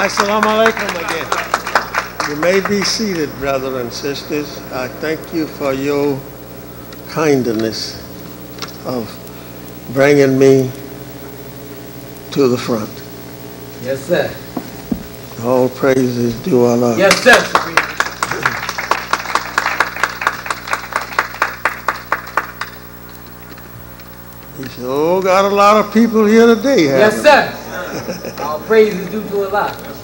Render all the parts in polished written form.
Assalamu alaikum again. You may be seated, brothers and sisters. I thank you for your kindness of bringing me to the front. Yes, sir. All praises due Allah. Yes, sir. You sure got a lot of people here today, Yes, haven't sir. All praise is due to Allah. you?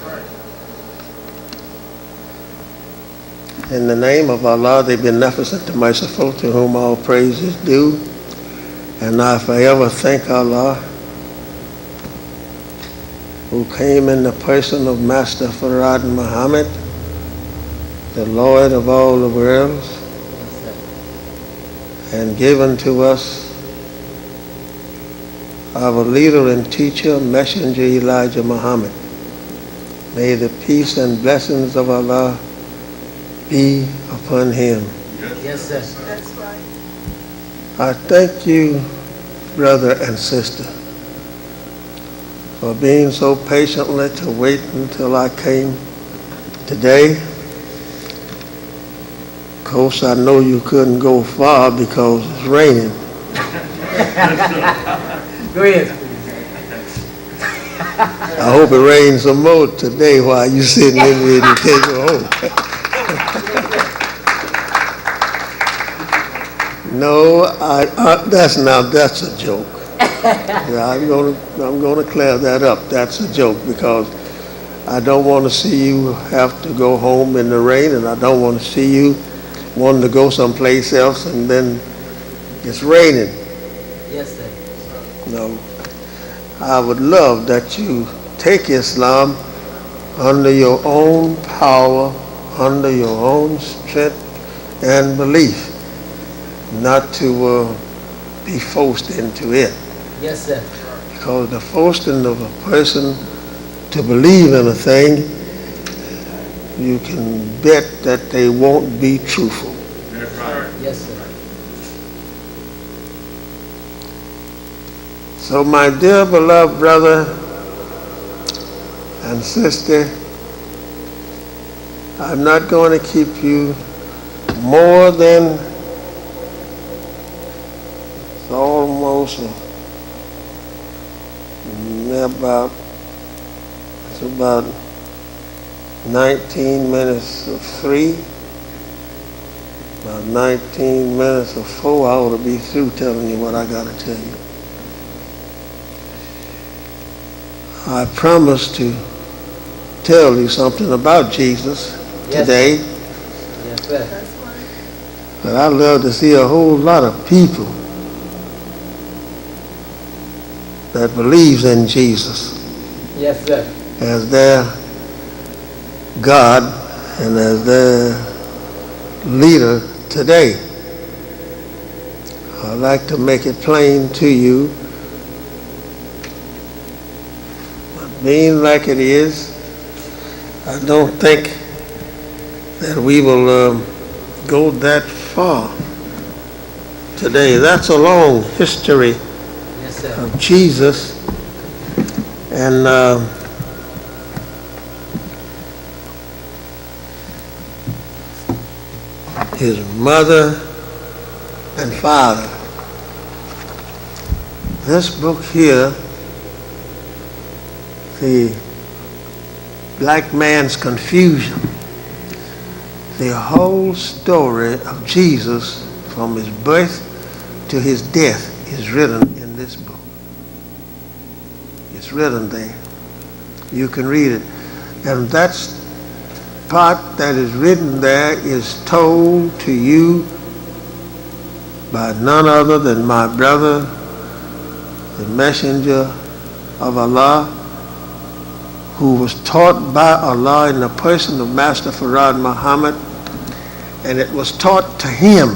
In the name of Allah, the Beneficent, the Merciful, to whom all praise is due. And I forever thank Allah, who came in the person of Master Farad Muhammad, the Lord of all the worlds, and given to us our leader and teacher, Messenger Elijah Muhammad. May the peace and blessings of Allah be upon him. Yes, sir. That's right. I thank you, brother and sister, for being so patiently to wait until I came today. Of course, I know you couldn't go far because it's raining. Go ahead. I hope it rains some more today while you sitting in here and you can't go home. No, that's a joke. Yeah, I'm gonna clear that up. That's a joke because I don't want to see you have to go home in the rain, and I don't want to see you wanting to go someplace else and then it's raining. Yes, sir. No. I would love that you take Islam under your own power, under your own strength and belief, not to be forced into it. Yes, sir. Because the forcing of a person to believe in a thing, you can bet that they won't be truthful. That's right. Yes, sir. So my dear beloved brother and sister, I'm not going to keep you more than it's almost about 19 minutes of 3, about 19 minutes of 4. I ought to be through telling you what I got to tell you. I promised to tell you something about Jesus today, Yes, sir. That's right. but I love to see a whole lot of people that believes in Jesus Yes, sir. as their God and as their leader today. I'd like to make it plain to you, but being like it is, I don't think that we will go that far today. That's a long history Yes, sir. of Jesus, and his mother and father. This book here, The Black Man's Confusion, the whole story of Jesus from his birth to his death is written in this book. It's written there. You can read it. And that's part that is written there is told to you by none other than my brother, the messenger of Allah, who was taught by Allah in the person of Master Farad Muhammad, and it was taught to him.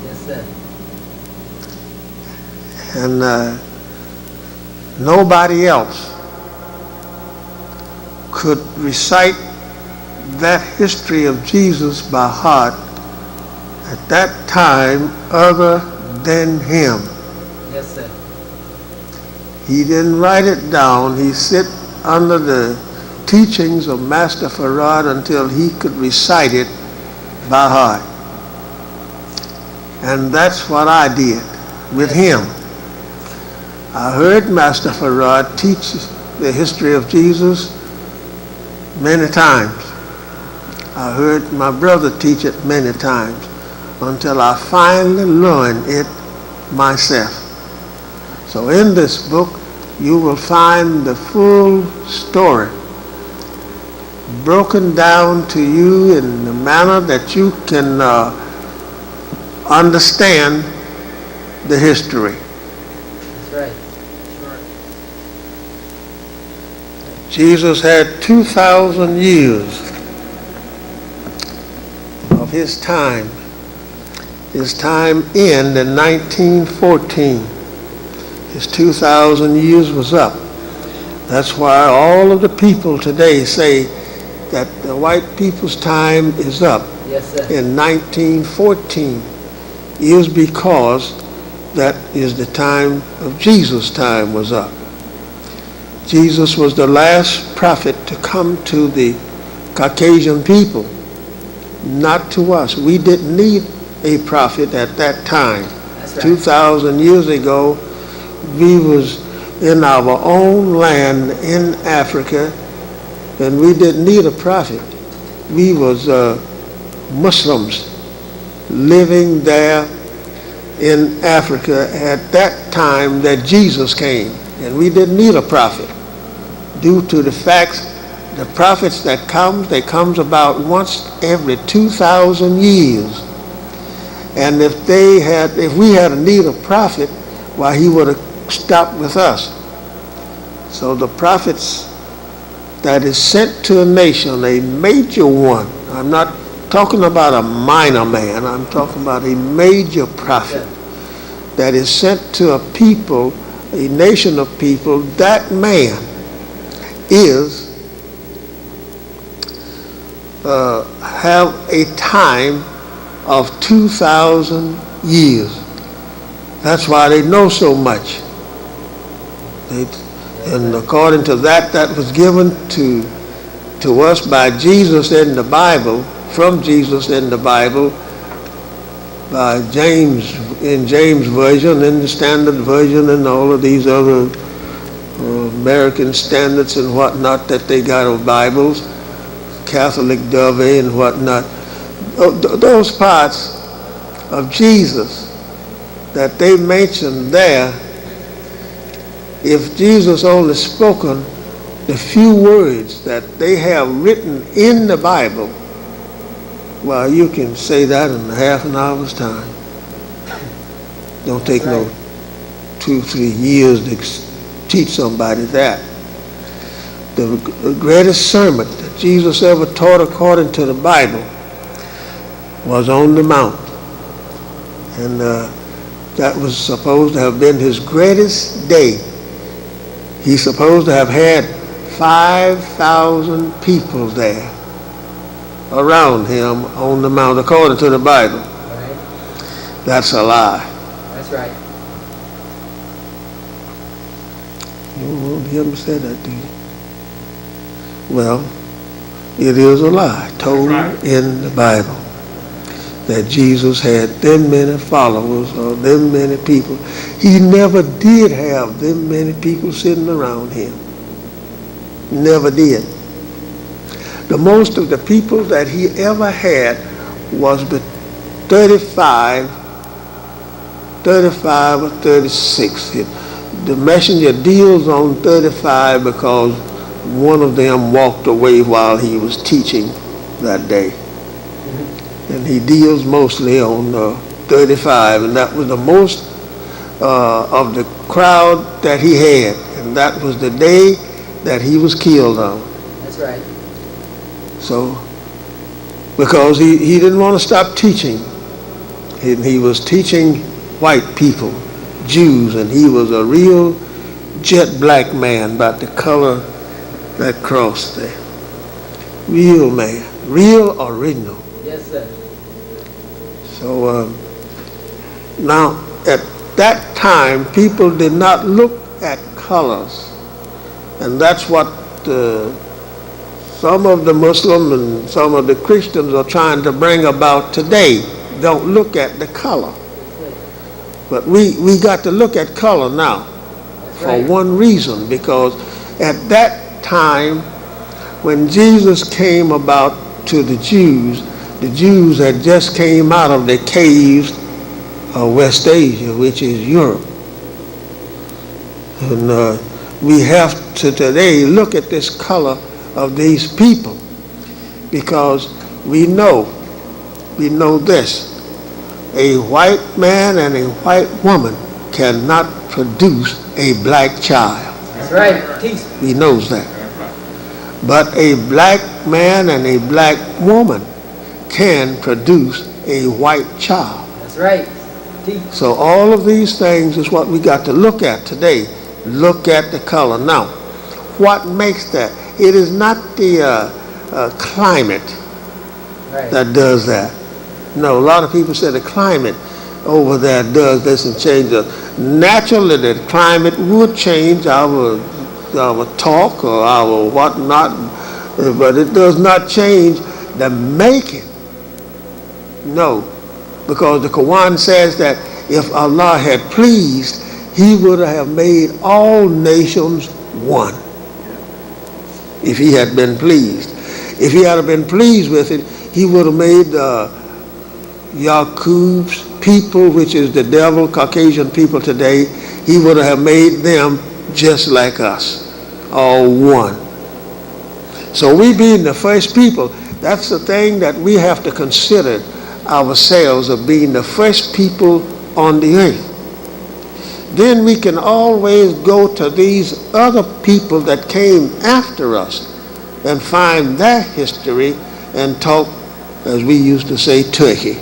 Yes, sir. And nobody else could recite that history of Jesus by heart at that time other than him. Yes, sir. He didn't write it down. He sit under the teachings of Master Farad until he could recite it by heart. And that's what I did with him. I heard Master Farad teach the history of Jesus many times. I heard my brother teach it many times until I finally learned it myself. So in this book, you will find the full story broken down to you in the manner that you can understand the history. That's right. Sure. Jesus had 2,000 years of his time. His time ended in 1914. His 2,000 years was up. That's why all of the people today say that the white people's time is up. Yes, sir. In 1914 is because that is the time of Jesus' time was up. Jesus was the last prophet to come to the Caucasian people, not to us. We didn't need a prophet at that time. That's right. 2,000 years ago, we was in our own land in Africa, and we didn't need a prophet. We was Muslims living there in Africa at that time that Jesus came, and we didn't need a prophet due to the fact the prophets that comes, they comes about once every 2,000 years. And if we had a need of prophet, why he would have stopped with us. So the prophets that is sent to a nation, a major one, I'm not talking about a minor man, I'm talking about a major prophet that is sent to a people, a nation of people, that man is have a time of 2,000 years. That's why they know so much. And according to that was given to us by Jesus in the Bible, from Jesus in the Bible, by James, in James Version, in the Standard Version, and all of these other American Standards and whatnot that they got of Bibles, Catholic Dove and whatnot. Those parts of Jesus that they mentioned there, if Jesus only spoken the few words that they have written in the Bible, well, you can say that in half an hour's time. Don't take no 2-3 years to teach somebody that. The greatest sermon that Jesus ever taught according to the Bible was on the Mount. And that was supposed to have been his greatest day. He's supposed to have had 5,000 people there around him on the Mount, according to the Bible. Right. That's a lie. That's right. You ever said that, do you? Well, it is a lie told in the Bible that Jesus had them many followers or them many people. He never did have them many people sitting around him. Never did. The most of the people that he ever had was but 35 or 36. The messenger deals on 35 because one of them walked away while he was teaching that day. And he deals mostly on 35, and that was the most of the crowd that he had. And that was the day that he was killed on. That's right. So, because he didn't want to stop teaching. He was teaching white people, Jews, and he was a real jet black man, about the color that cross there. Real man, real original. Yes, sir. So now at that time, people did not look at colors, and that's what some of the Muslims and some of the Christians are trying to bring about today. Don't look at the color. But we got to look at color now for one reason, because at that time when Jesus came about to the Jews had just came out of the caves of West Asia, which is Europe. And we have to today look at this color of these people, because we know this: a white man and a white woman cannot produce a black child. That's right. Teach. He knows that. But a black man and a black woman can produce a white child. That's right. Teach. So all of these things is what we got to look at today. Look at the color. Now, what makes that? It is not the climate that does that. No, a lot of people say the climate over there does this and changes. Naturally, the climate would change our talk or our whatnot, but it does not change the making. No, because the Quran says that if Allah had pleased, He would have made all nations one. If He had been pleased. If He had been pleased with it, He would have made Yaqub's people, which is the devil, Caucasian people today, He would have made them just like us, all one. So we being the first people, that's the thing that we have to consider ourselves, of being the first people on the earth. Then we can always go to these other people that came after us and find their history and talk, as we used to say, turkey,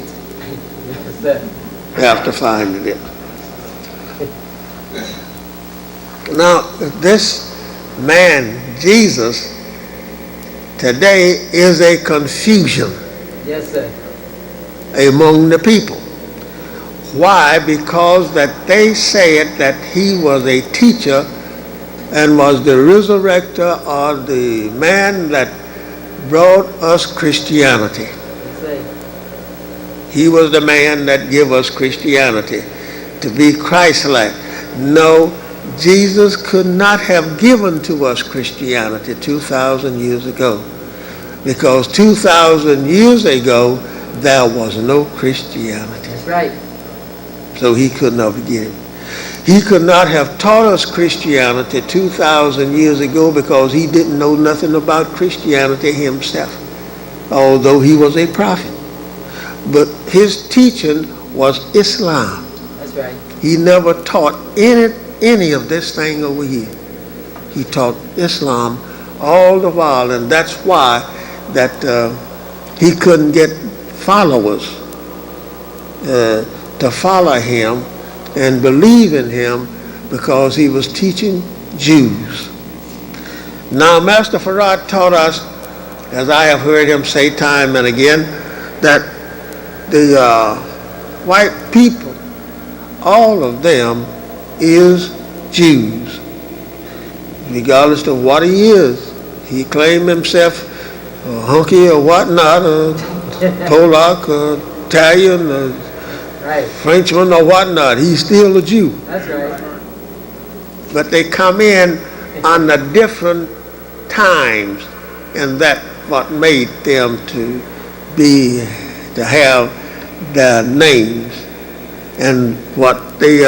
after finding it. Now, this man, Jesus, today is a confusion. Yes, sir. Among the people. Why? Because that they said that He was a teacher and was the resurrector, or the man that brought us Christianity. He was the man that gave us Christianity, to be Christ-like. No, Jesus could not have given to us Christianity 2,000 years ago, because 2,000 years ago there was no Christianity. That's right. So He could not begin. He could not have taught us Christianity 2,000 years ago, because He didn't know nothing about Christianity Himself, although He was a prophet. But His teaching was Islam. That's right. He never taught any of this thing over here. He taught Islam all the while, and that's why that He couldn't get followers to follow Him and believe in Him, because He was teaching Jews. Now, Master Farad taught us, as I have heard him say time and again, that the white people, all of them is Jews, regardless of what he is. He claimed himself a hunky or whatnot, or Polak or Italian or right. Frenchman or whatnot. He's still a Jew. That's right. But they come in on the different times, and that what made them to have their names, and what they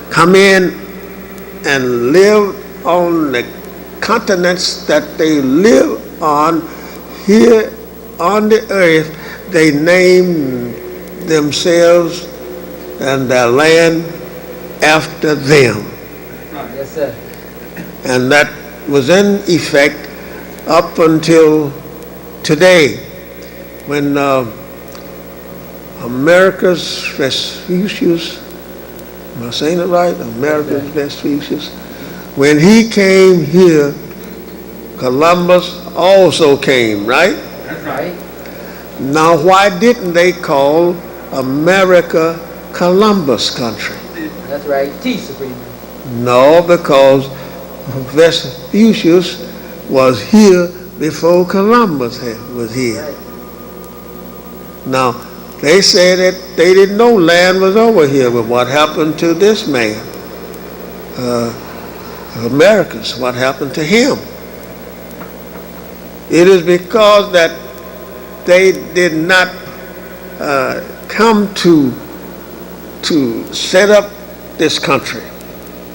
come in and live on the continents that they live on here on the earth. They name themselves and their land after them. Yes, sir. And that was in effect up until today, when Americus Vespucius, am I saying it right? Americus Vespucius, when he came here, Columbus also came, right? That's right. Now, why didn't they call America Columbus country? That's right. Teach, Supreme. No, because Vespucius was here before Columbus was here. Right. Now, they said that they didn't know land was over here, but what happened to this man? Americans, what happened to him? It is because that they did not come to set up this country.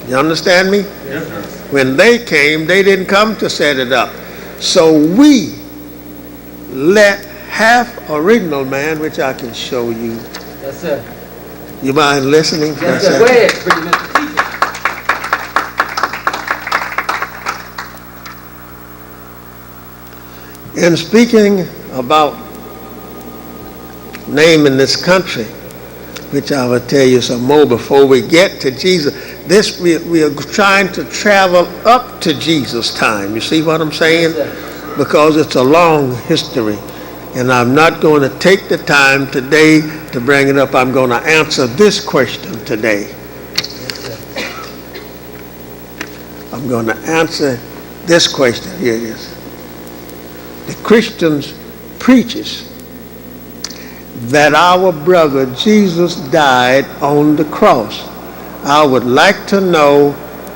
You understand me? Yes, sir. When they came, they didn't come to set it up. So we let half original man, which I can show you. Yes, sir. You mind listening for a Yes, sir. second? Go ahead, pretty Mr. Teacher. In speaking about naming this country, which I will tell you some more before we get to Jesus. We are trying to travel up to Jesus' time. You see what I'm saying? Yes, sir. Because it's a long history. And I'm not going to take the time today to bring it up. I'm going to answer this question today. Yes, sir. I'm going to answer this question. Here it is. The Christians preaches that our brother Jesus died on the cross. I would like to know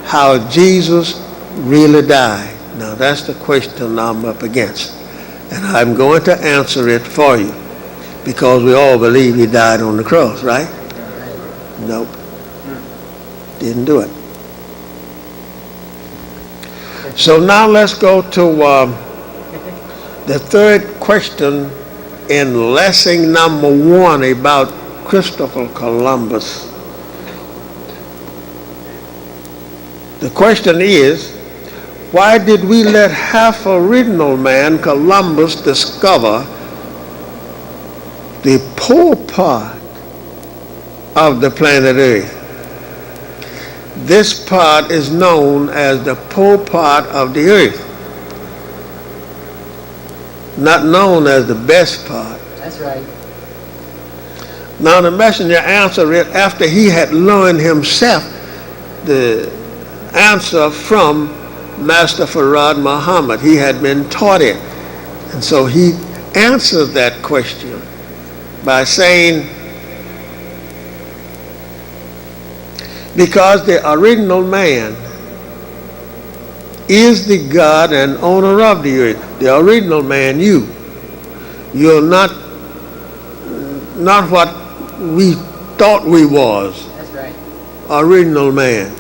how Jesus really died. Now that's the question I'm up against. And I'm going to answer it for you because we all believe he died on the cross, right? Nope. Didn't do it. So now let's go to the third question in lesson number 1 about Christopher Columbus. The question is, why did we let half original man Columbus discover the pole part of the planet Earth? This part is known as the pole part of the Earth, not known as the best part. That's right. Now the messenger answered it after he had learned himself the answer from Master Farad Muhammad. He had been taught it. And so he answers that question by saying, because the original man is the God and owner of the earth. The original man, you're not what we thought we was. That's right. Original man.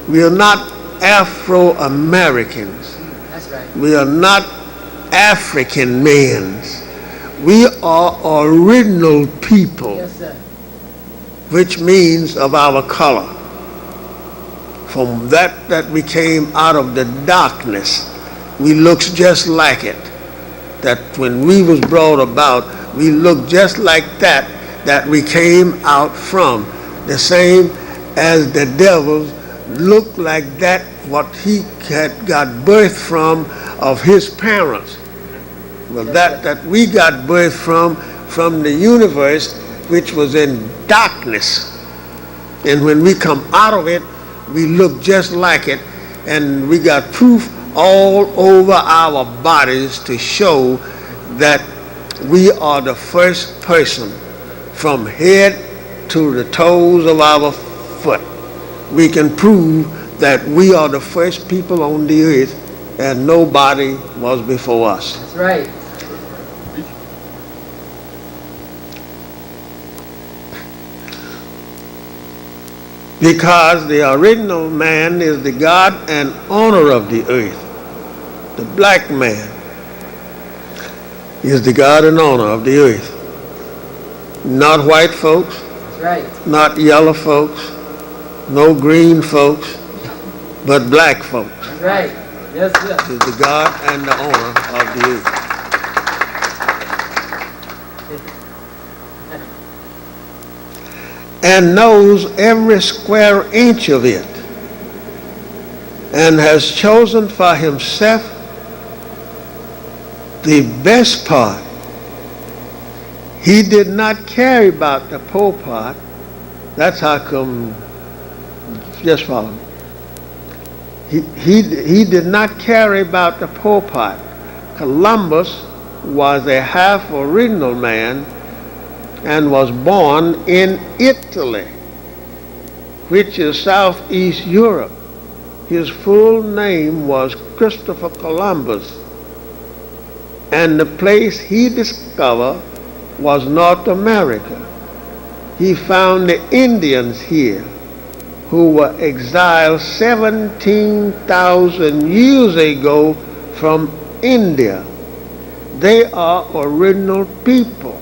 We are not Afro-Americans. That's right. We are not African men. We are original people, Yes, sir. which means of our color. From that we came out of the darkness, we looks just like it. That when we was brought about, we looked just like that we came out from. The same as the devils looked like that what he had got birth from of his parents. Well, that we got birth from the universe, which was in darkness. And when we come out of it, we look just like it, and we got proof all over our bodies to show that we are the first person from head to the toes of our foot. We can prove that we are the first people on the earth and nobody was before us. That's right. Because the original man is the God and owner of the earth. The black man is the God and owner of the earth. Not white folks, That's right. not yellow folks, no green folks, but black folks That's right. Yes, sir. is the God and the owner of the earth. And knows every square inch of it, and has chosen for himself the best part. He did not care about the poor part. That's how come, just follow me. He did not care about the poor part, Columbus was a half original man and was born in Italy, which is southeast Europe. His full name was Christopher Columbus, and the place he discovered was North America. He found the Indians here, who were exiled 17,000 years ago from India. They are original people.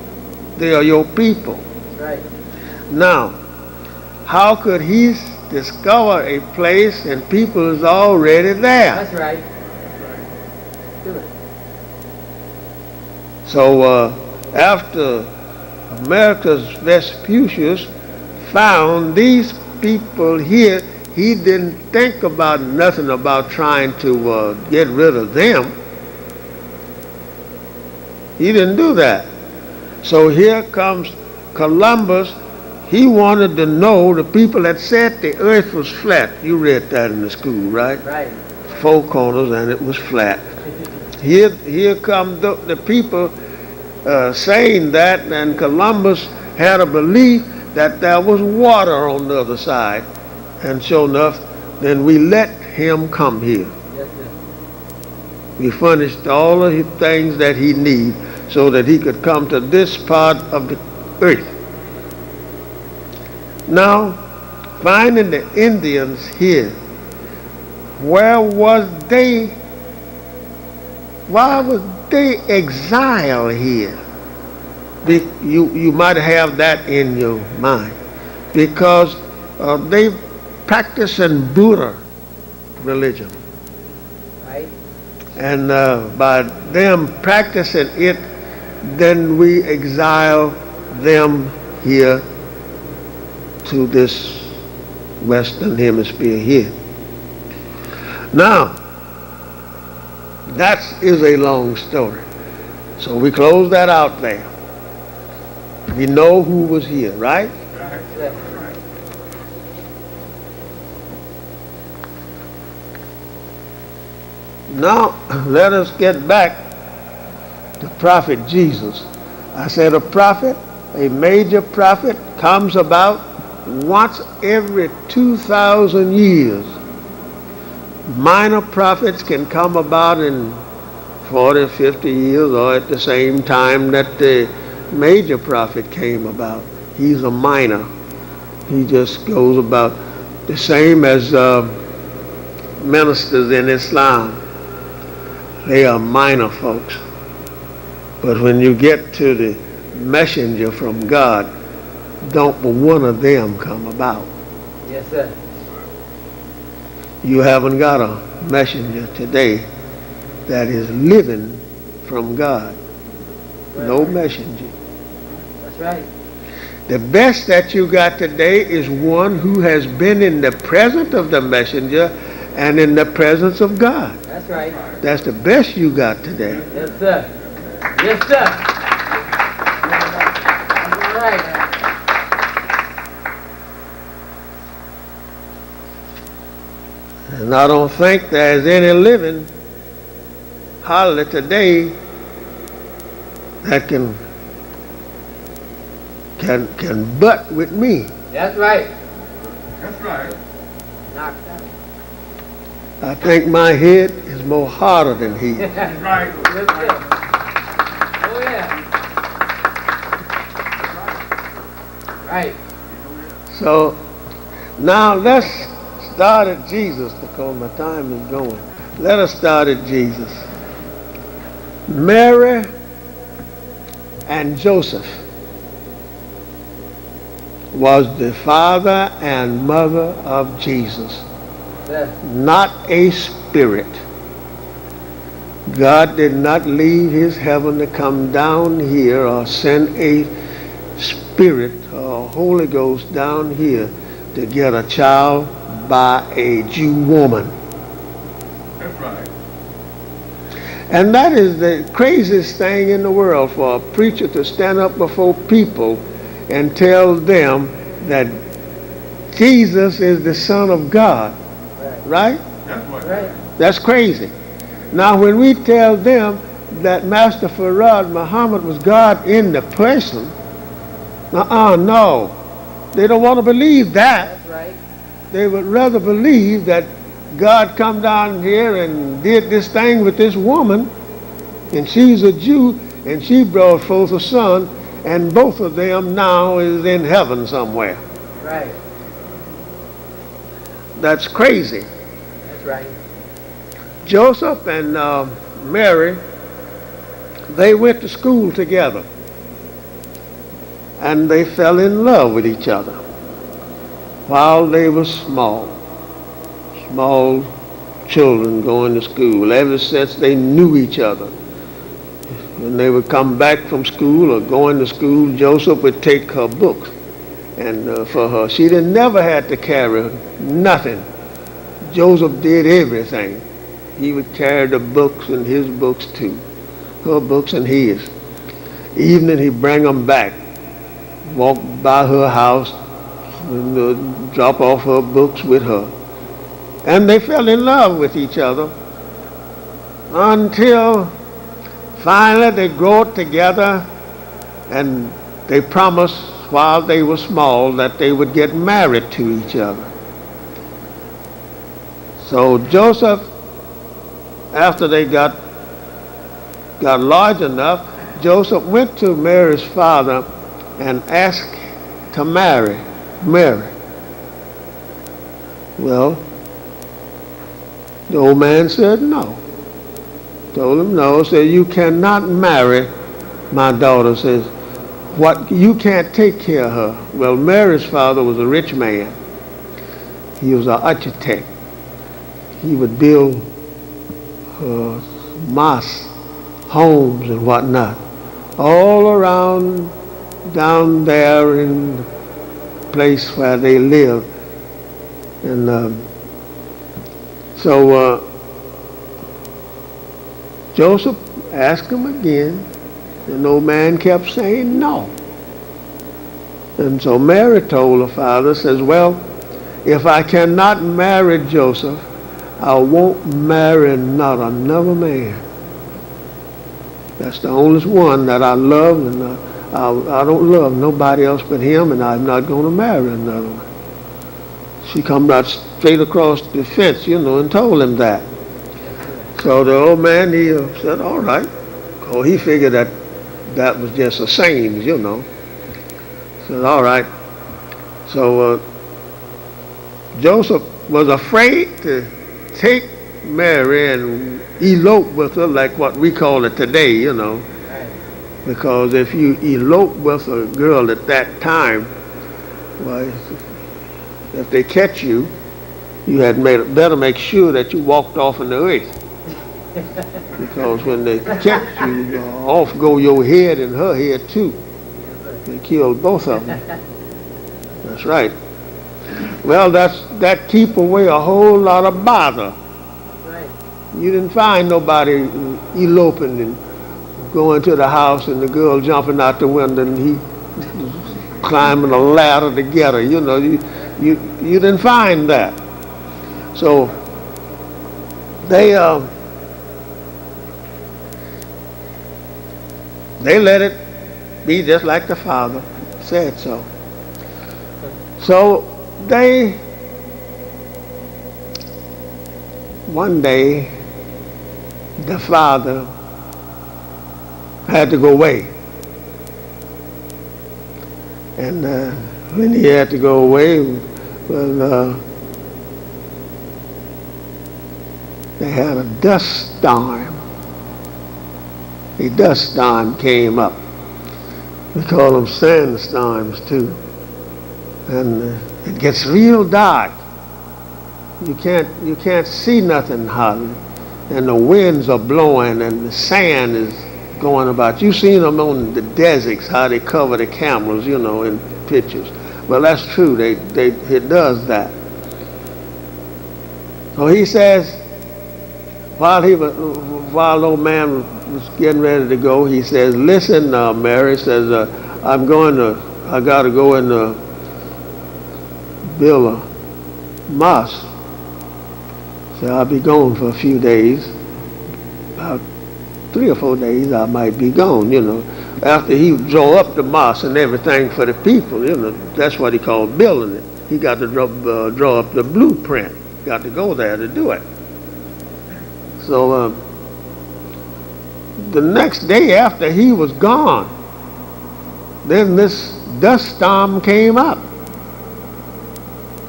They are your people. Right. Now, how could he discover a place and people is already there? That's right. Do it. So after Americus Vespucius found these people here, he didn't think about nothing about trying to get rid of them. He didn't do that. So here comes Columbus. He wanted to know the people that said the earth was flat. You read that in the school, right? Right. Four corners and it was flat. Here come the people saying that, and Columbus had a belief that there was water on the other side. And sure enough, then we let him come here. Yes, sir. We furnished all of the things that he needed so that he could come to this part of the earth. Now, finding the Indians here, where was they? Why was they exiled here? You might have that in your mind. Because they practicing Buddha religion. Right. And by them practicing it, then we exile them here to this Western Hemisphere here. Now, that is a long story. So we close that out there. We know who was here, right? Yes. Now, let us get back to Prophet Jesus. I said a prophet, a major prophet, comes about once every 2,000 years. Minor prophets can come about in 40, 50 years or at the same time that the major prophet came about. He's a minor. He just goes about the same as ministers in Islam. They are minor folks. But when you get to the messenger from God, don't one of them come about. Yes, sir. You haven't got a messenger today that is living from God. No messenger. That's right. The best that you got today is one who has been in the presence of the messenger and in the presence of God. That's right. That's the best you got today. Yes, sir. Yes, sir. All right. And I don't think there's any living hardly today that can butt with me. That's right. That's right. Knocked out. I think my head is more harder than his. That's right. Yes, sir. Oh, yeah. Right. So now let's start at Jesus because my time is going. Let us start at Jesus. Mary and Joseph was the father and mother of Jesus, Yes. not a spirit. God did not leave his heaven to come down here or send a spirit or Holy Ghost down here to get a child by a Jew woman. That's right. And that is the craziest thing in the world, for a preacher to stand up before people and tell them that Jesus is the Son of God. Right. Right? That's what. Right. That's crazy. Now when we tell them that Master Farad Muhammad was God in the person. No. They don't want to believe that. That's right. They would rather believe that God come down here and did this thing with this woman, and she's a Jew, and she brought forth a son, and both of them now is in heaven somewhere. Right. That's crazy. That's right. Joseph and Mary, they went to school together, and they fell in love with each other while they were small children going to school. Ever since they knew each other, when they would come back from school or going to school, Joseph would take her books and for her. She never had to carry nothing. Joseph did everything. He would carry the books and his books too, her books and his. Evening he'd bring them back, walk by her house, and drop off her books with her. And they fell in love with each other until finally they grew together, and they promised while they were small that they would get married to each other. So Joseph, after they got large enough, Joseph went to Mary's father and asked to marry Mary. Well, the old man said no. Told him no, said, you cannot marry my daughter. Says, what, you can't take care of her. Well, Mary's father was a rich man. He was an architect. He would build mosques, homes and whatnot, all around down there in the place where they lived. And so Joseph asked him again, and the old man kept saying no. And so Mary told her father, says, well, if I cannot marry Joseph, I won't marry not another man. That's the only one that I love, and I don't love nobody else but him, and I'm not going to marry another one. She come right straight across the fence, and told him that. So the old man, he said, all right. Oh, he figured that was just a saying, Said, all right. So Joseph was afraid to take Mary and elope with her like what we call it today, Because if you elope with a girl at that time, well, if they catch you, you had better make sure that you walked off in the earth. Because when they catch you, off go your head and her head too. They killed both of them. That's right. Well, that keep away a whole lot of bother. Right. You didn't find nobody eloping and going to the house and the girl jumping out the window and he climbing a ladder together. You didn't find that. So they let it be just like the father said so. So one day, the father had to go away. And when he had to go away, well, they had a dust storm. A dust storm came up. We call them sandstorms too. And it gets real dark. You can't see nothing hardly. And the winds are blowing and the sand is going about. You've seen them on the deserts, how they cover the cameras, in pictures. Well, that's true. It does that. So he says, while the old man was getting ready to go, he says, listen, Mary, says, I got to go and build a mosque. So I'll be gone for a few days, about 3 or 4 days, I might be gone, After he draw up the mosque and everything for the people, that's what he called building it. He got to draw up the blueprint. Got to go there to do it. So the next day after he was gone, then this dust storm came up.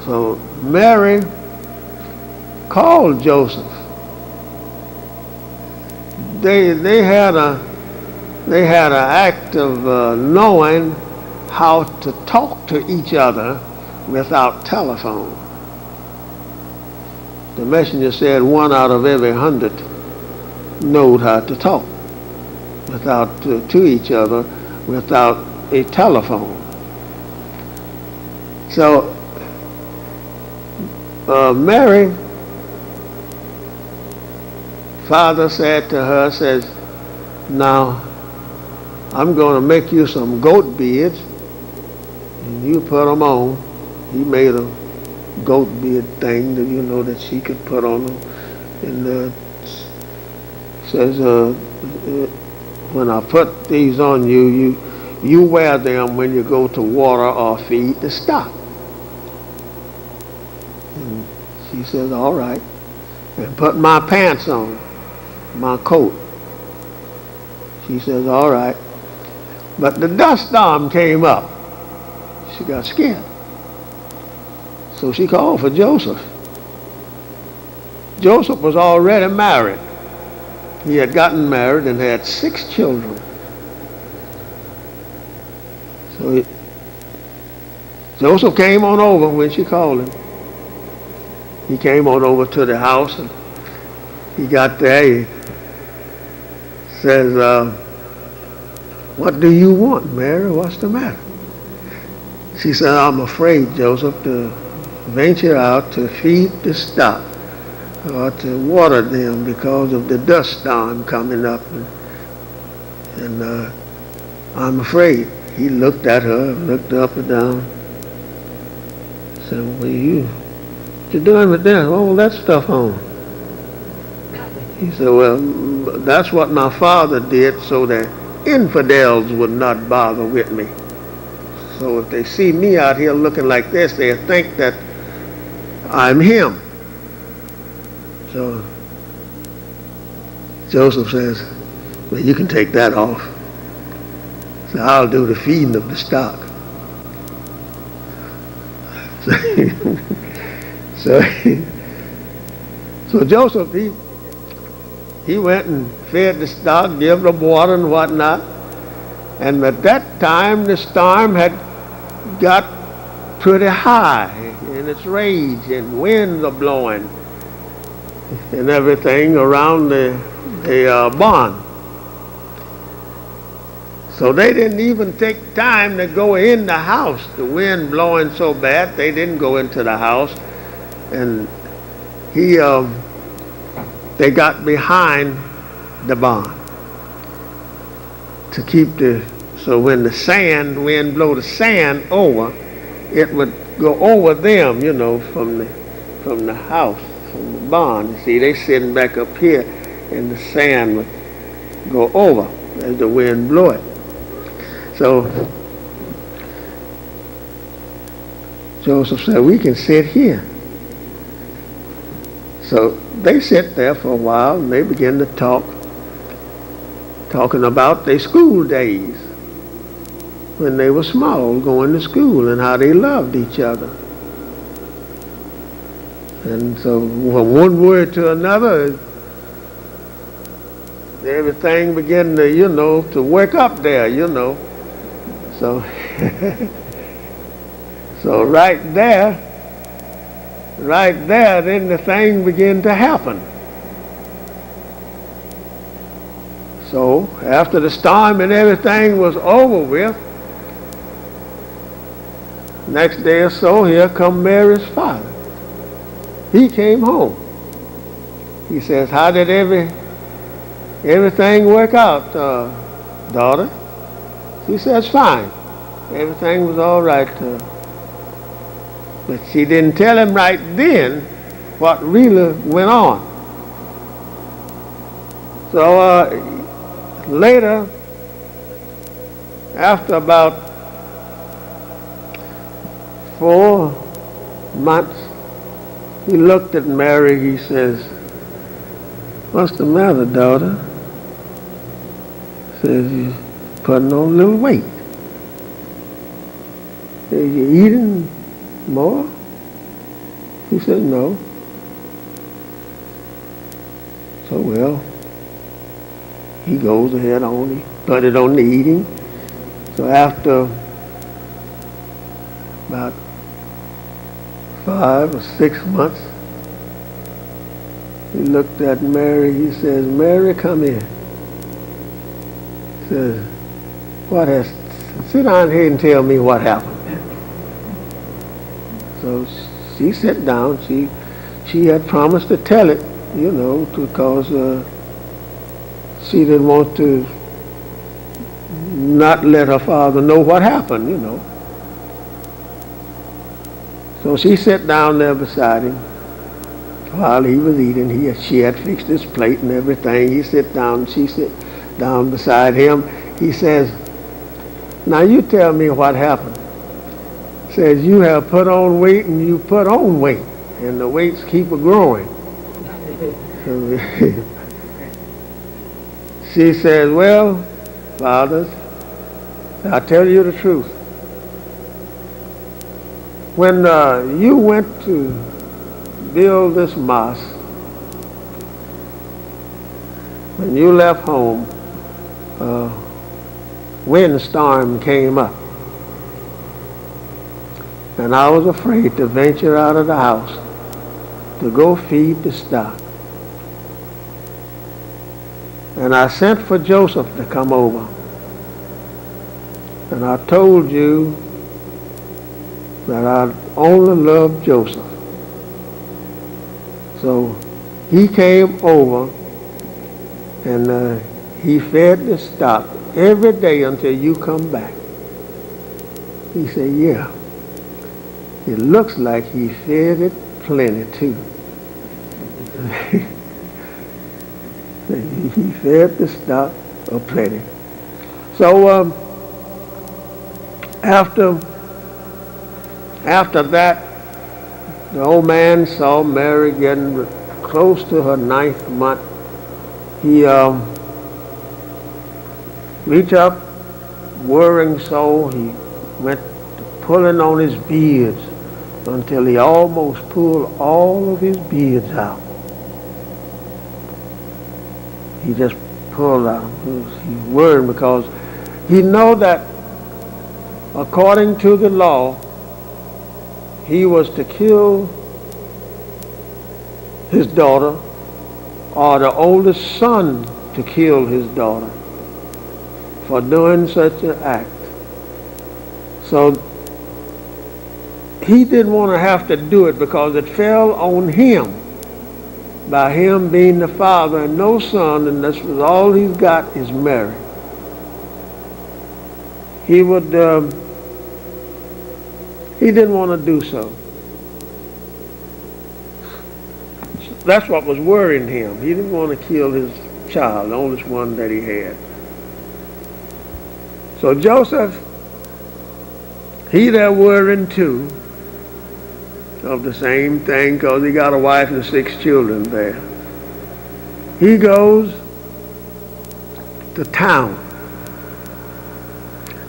So Mary called Joseph. They had an act of knowing how to talk to each other without telephone. The messenger said 1 out of every 100 knowed how to talk without to each other without a telephone. So Mary, father said to her, says, now I'm going to make you some goat beards and you put them on. He made a goat beard thing that that she could put on them, and says when I put these on you wear them when you go to water or feed the stock. And she says, all right, and put my pants on, my coat. She says, all right, but the dust storm came up. She got scared. So she called for Joseph. Joseph was already married. He had gotten married and had 6 children. So Joseph came on over when she called him. He came on over to the house and he got there. He says, what do you want, Mary? What's the matter? She said, I'm afraid, Joseph, to venture out to feed the stock or to water them because of the dust storm coming up. And I'm afraid. He looked at her, looked up and down. Said, what you doing with that? All that stuff on. He said, well, that's what my father did so that infidels would not bother with me. So if they see me out here looking like this, they'll think that I'm him. So Joseph says, well, you can take that off. So I'll do the feeding of the stock. So Joseph, he went and fed the stock, gave them water and whatnot. And at that time, the storm had got pretty high in its rage, and winds are blowing and everything around the barn. So they didn't even take time to go in the house. The wind blowing so bad, they didn't go into the house. And they got behind the barn to keep so when the wind blow the sand over, it would go over them, from the house, from the barn. You see, they sitting back up here, and the sand would go over as the wind blew it. So Joseph said, we can sit here. So they sit there for a while, and they begin to talking about their school days when they were small, going to school, and how they loved each other. And so from one word to another, everything began to, to work up there, So, so right there, then the thing began to happen. So after the storm and everything was over with, next day or so, here come Mary's father. He came home. He says, how did everything work out, daughter? She says, fine. Everything was all right. But she didn't tell him right then what really went on. So later, after about 4 months, he looked at Mary. He says, "What's the matter, daughter?" Says, "You're putting on a little weight." Says, "You eating more?" He said, "No." So, well, he goes ahead on, he put it on the eating. So after about 5 or 6 months, he looked at Mary. He says, "Mary, come here." He says, "What has, sit down here and tell me what happened." So she sat down. She had promised to tell it, because she didn't want to not let her father know what happened, So she sat down there beside him while he was eating. She had fixed his plate and everything. He sat down, she sat down beside him. He says, "Now you tell me what happened." Says, "You have put on weight and you put on weight, and the weights keep growing." She says, "Well, Father, I'll tell you the truth. When you went to build this mosque, when you left home, a windstorm came up. And I was afraid to venture out of the house to go feed the stock. And I sent for Joseph to come over. And I told you that I only loved Joseph. So he came over and he fed the stock every day until you come back." He said, "Yeah. It looks like he fed it plenty too." He fed the stock plenty. So after that, the old man saw Mary getting close to her 9th month. He reached up, worrying so, he went to pulling on his beards until he almost pulled all of his beards out. He just pulled out. He's worried because he know that according to the law, he was to kill his daughter, or the oldest son to kill his daughter for doing such an act. So he didn't want to have to do it because it fell on him by him being the father and no son, and this was all he's got is Mary. He didn't want to do so. That's what was worrying him. He didn't want to kill his child, the oldest one that he had. So Joseph, he there worrying too of the same thing because he got a wife and 6 children there. He goes to town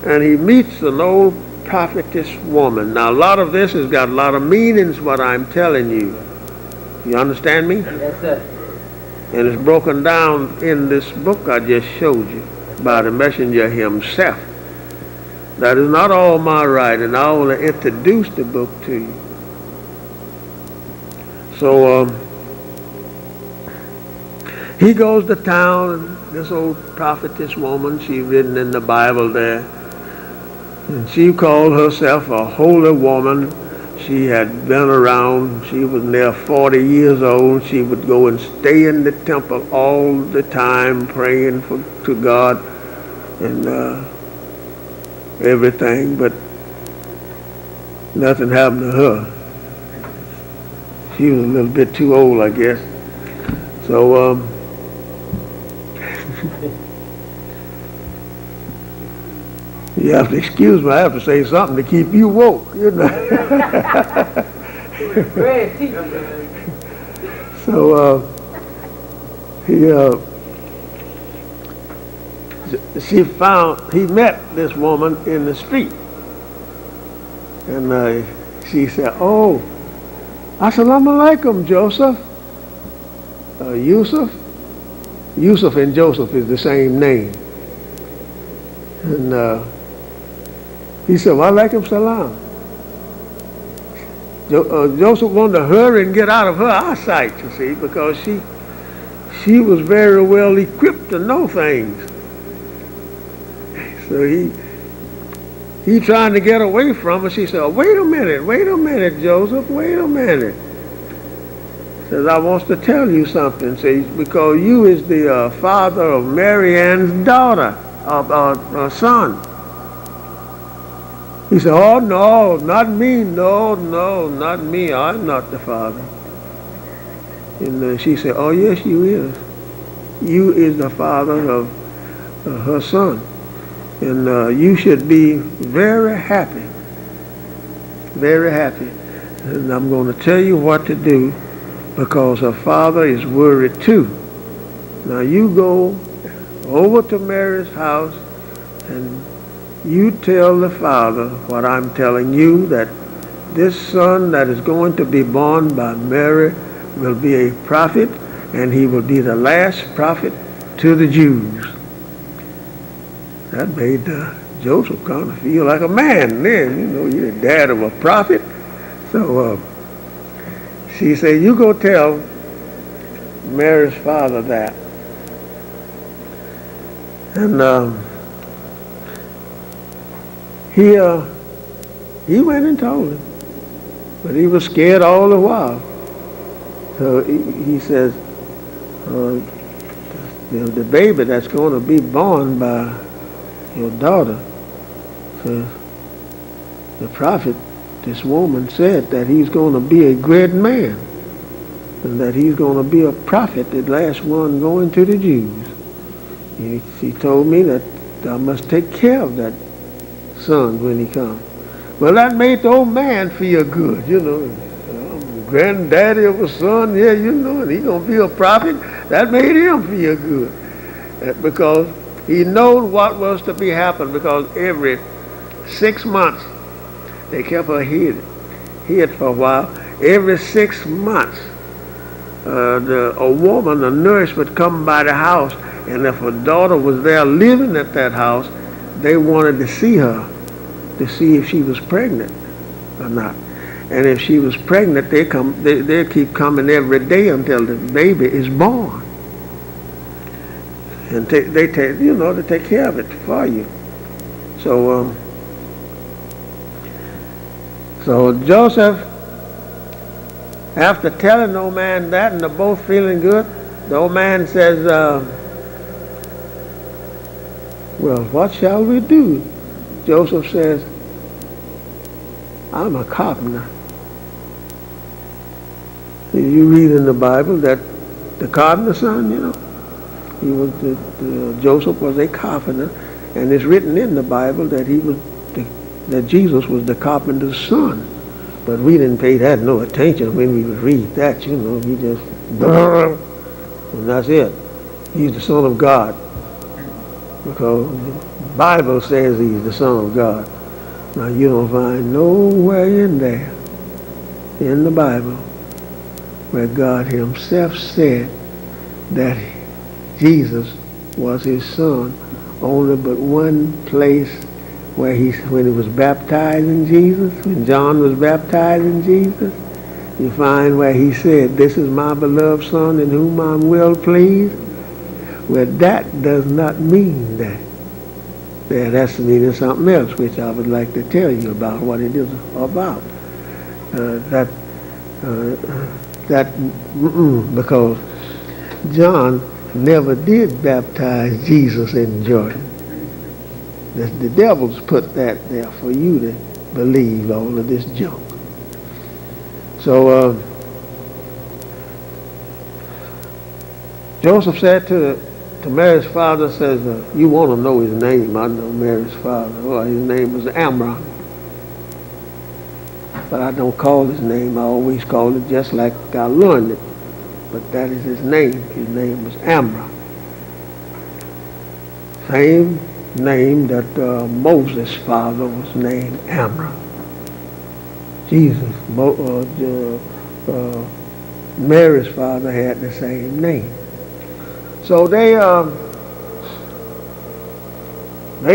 and he meets an old prophetess woman. Now a lot of this has got a lot of meanings what I'm telling you. You understand me? Yes, sir. And it's broken down in this book I just showed you by the messenger himself. That is not all my writing. I only introduced the book to you. So he goes to town, and this old prophetess woman, she's written in the Bible there, and she called herself a holy woman. She had been around, she was near 40 years old. She would go and stay in the temple all the time praying to God and everything, but nothing happened to her. She was a little bit too old, I guess. So You have to excuse me. I have to say something to keep you woke, you know. Great teacher. So he met this woman in the street, and she said, "Oh, Assalamu alaikum, Joseph." Yusuf. Yusuf and Joseph is the same name. And he said, "Wa alaikum salam." Joseph wanted to hurry and get out of her eyesight, you see, because she was very well equipped to know things. So he trying to get away from her. She said, "Oh, wait a minute, Joseph, wait a minute." Says, "I wants to tell you something." Says, "Because you is the father of Mary Ann's daughter, son." He said, "Oh, no, not me. No, not me. I'm not the father." And she said, "Oh, yes, you is. You is the father of her son. And you should be very happy. Very happy. And I'm going to tell you what to do, because her father is worried too. Now you go over to Mary's house and you tell the father what I'm telling you, that this son that is going to be born by Mary will be a prophet, and he will be the last prophet to the Jews." That made Joseph kind of feel like a man then. You know, you're the dad of a prophet. So she said, "You go tell Mary's father that." And he went and told him, but he was scared all the while. So he says, the baby that's going to be born by your daughter, says, the prophet, this woman said that he's going to be a great man, and that he's going to be a prophet, the last one going to the Jews. She told me that I must take care of that son when he comes. Well, that made the old man feel good, you know. I'm the granddaddy of a son, yeah, you know, and he's going to be a prophet. That made him feel good, because he knows what was to be happening, because every 6 months, they kept her hid for a while. Every 6 months, a woman, a nurse, would come by the house, and if her daughter was there living at that house, they wanted to see her, to see if she was pregnant or not. And if she was pregnant, they keep coming every day until the baby is born. And they take care of it for you. So Joseph, after telling the old man that, and they're both feeling good, the old man says, "Well, what shall we do?" Joseph says, "I'm a carpenter." You read in the Bible that the carpenter's son, you know, he was Joseph was a carpenter, and it's written in the Bible that that Jesus was the carpenter's son. But we didn't pay that no attention when we would read that, you know. He just, and that's it. He's the Son of God, because the Bible says he's the Son of God. Now you don't find nowhere in there, in the Bible, where God himself said that Jesus was his son. Only but one place, where when he was baptizing Jesus, when John was baptizing Jesus, you find where he said, "This is my beloved son in whom I'm well pleased." Well, that does not mean that. That's meaning something else, which I would like to tell you about what it is about. Because John never did baptize Jesus in Jordan. The devil's put that there for you to believe all of this junk. So Joseph said to So Mary's father says, you want to know his name. I know Mary's father. Well, his name was Amram. But I don't call his name. I always call it just like I learned it. But that is his name. His name was Amram. Same name that Moses' father was named Amram. Jesus, Mary's father had the same name. So they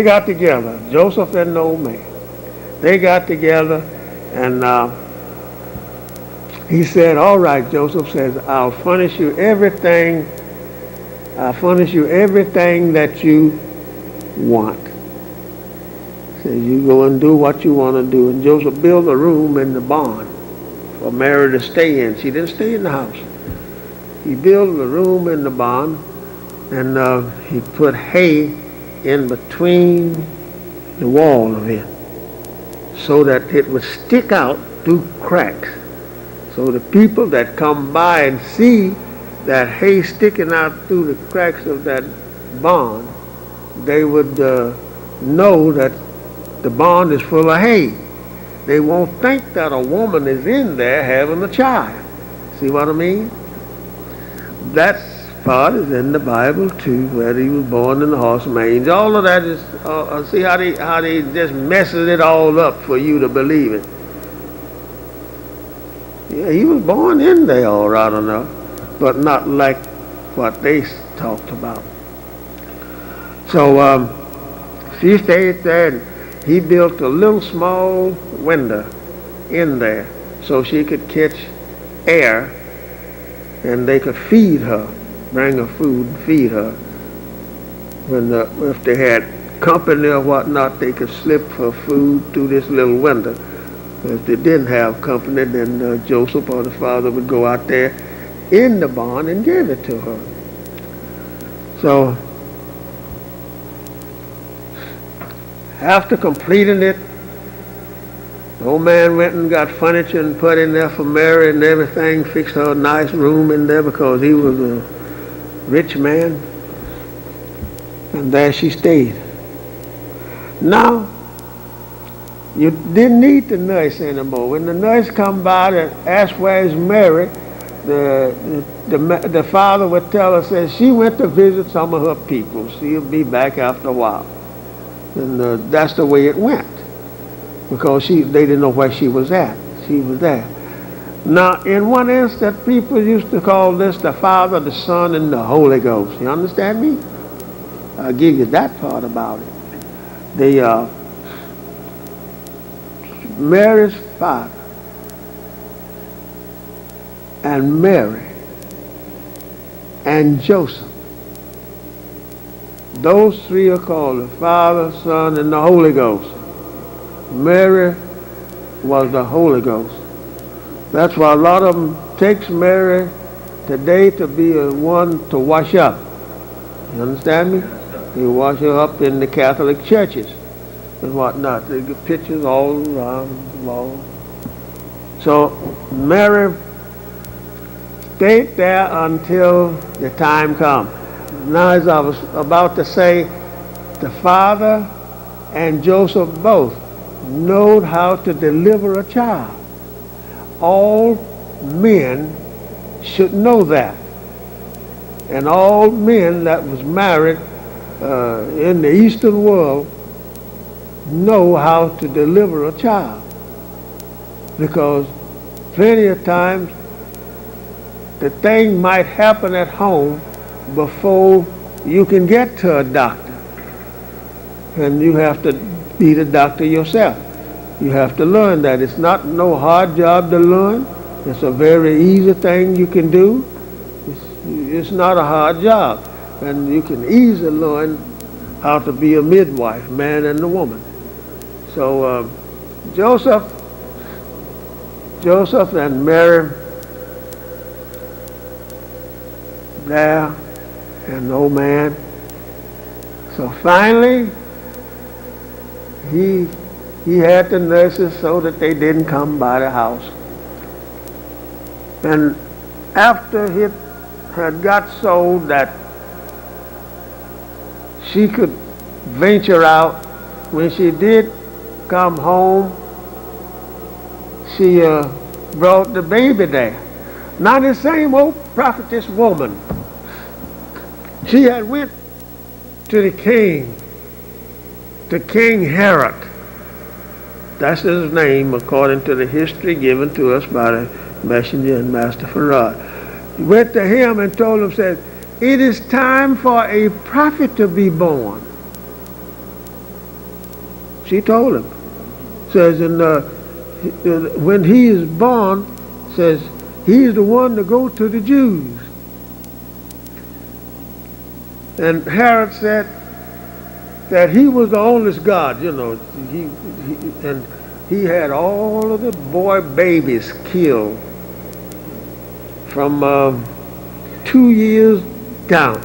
got together, Joseph and the old man. They got together, and he said, all right, Joseph says, I'll furnish you everything that you want. Says, you go and do what you want to do. And Joseph built a room in the barn for Mary to stay in. She didn't stay in the house. He built a room in the barn, and he put hay in between the wall of it so that it would stick out through cracks. So the people that come by and see that hay sticking out through the cracks of that barn, they would know that the barn is full of hay. They won't think that a woman is in there having a child. See what I mean? That part is in the Bible too, where he was born in the horse mange. All of that is, see how they just messes it all up for you to believe it. Yeah, he was born in there all right enough, but not like what they talked about. So she stayed there, and he built a little small window in there so she could catch air, and they could feed her, bring her food and feed her. If they had company or whatnot, they could slip her food through this little window. If they didn't have company, then Joseph or the father would go out there in the barn and give it to her. So after completing it, the old man went and got furniture and put in there for Mary and everything, fixed her a nice room in there because he was a rich man. And there she stayed. Now, you didn't need the nurse anymore. When the nurse come by to ask where is Mary, the father would tell her, says she went to visit some of her people. She'll be back after a while. And that's the way it went, because they didn't know where she was at. She was there. Now, in one instance, people used to call this the Father, the Son, and the Holy Ghost. You understand me? I'll give you that part about it. Mary's father and Mary and Joseph, those three are called the Father, Son, and the Holy Ghost. Mary was the Holy Ghost. That's why a lot of them takes Mary today to be a one to wash up. You understand me? They wash her up in the Catholic churches and whatnot. They get pictures all around the wall. So Mary stayed there until the time come. Now, as I was about to say, the father and Joseph both knowed how to deliver a child. All men should know that. And all men that was married in the Eastern world know how to deliver a child. Because plenty of times the thing might happen at home before you can get to a doctor. And you have to be the doctor yourself. You have to learn that. It's not no hard job to learn. It's a very easy thing you can do. It's not a hard job. And you can easily learn how to be a midwife, man and a woman. So Joseph and Mary there, and the old man. So finally, he had the nurses so that they didn't come by the house. And after it had got so that she could venture out. When she did come home, she brought the baby there. Now the same old prophetess woman, she had went to the king, to King Herod. That's his name according to the history given to us by the messenger and Master Farad. He went to him and told him, said, it is time for a prophet to be born. She told him. Says, and when he is born, says, he's the one to go to the Jews. And Herod said that he was the only God, you know. And he had all of the boy babies killed from 2 years down,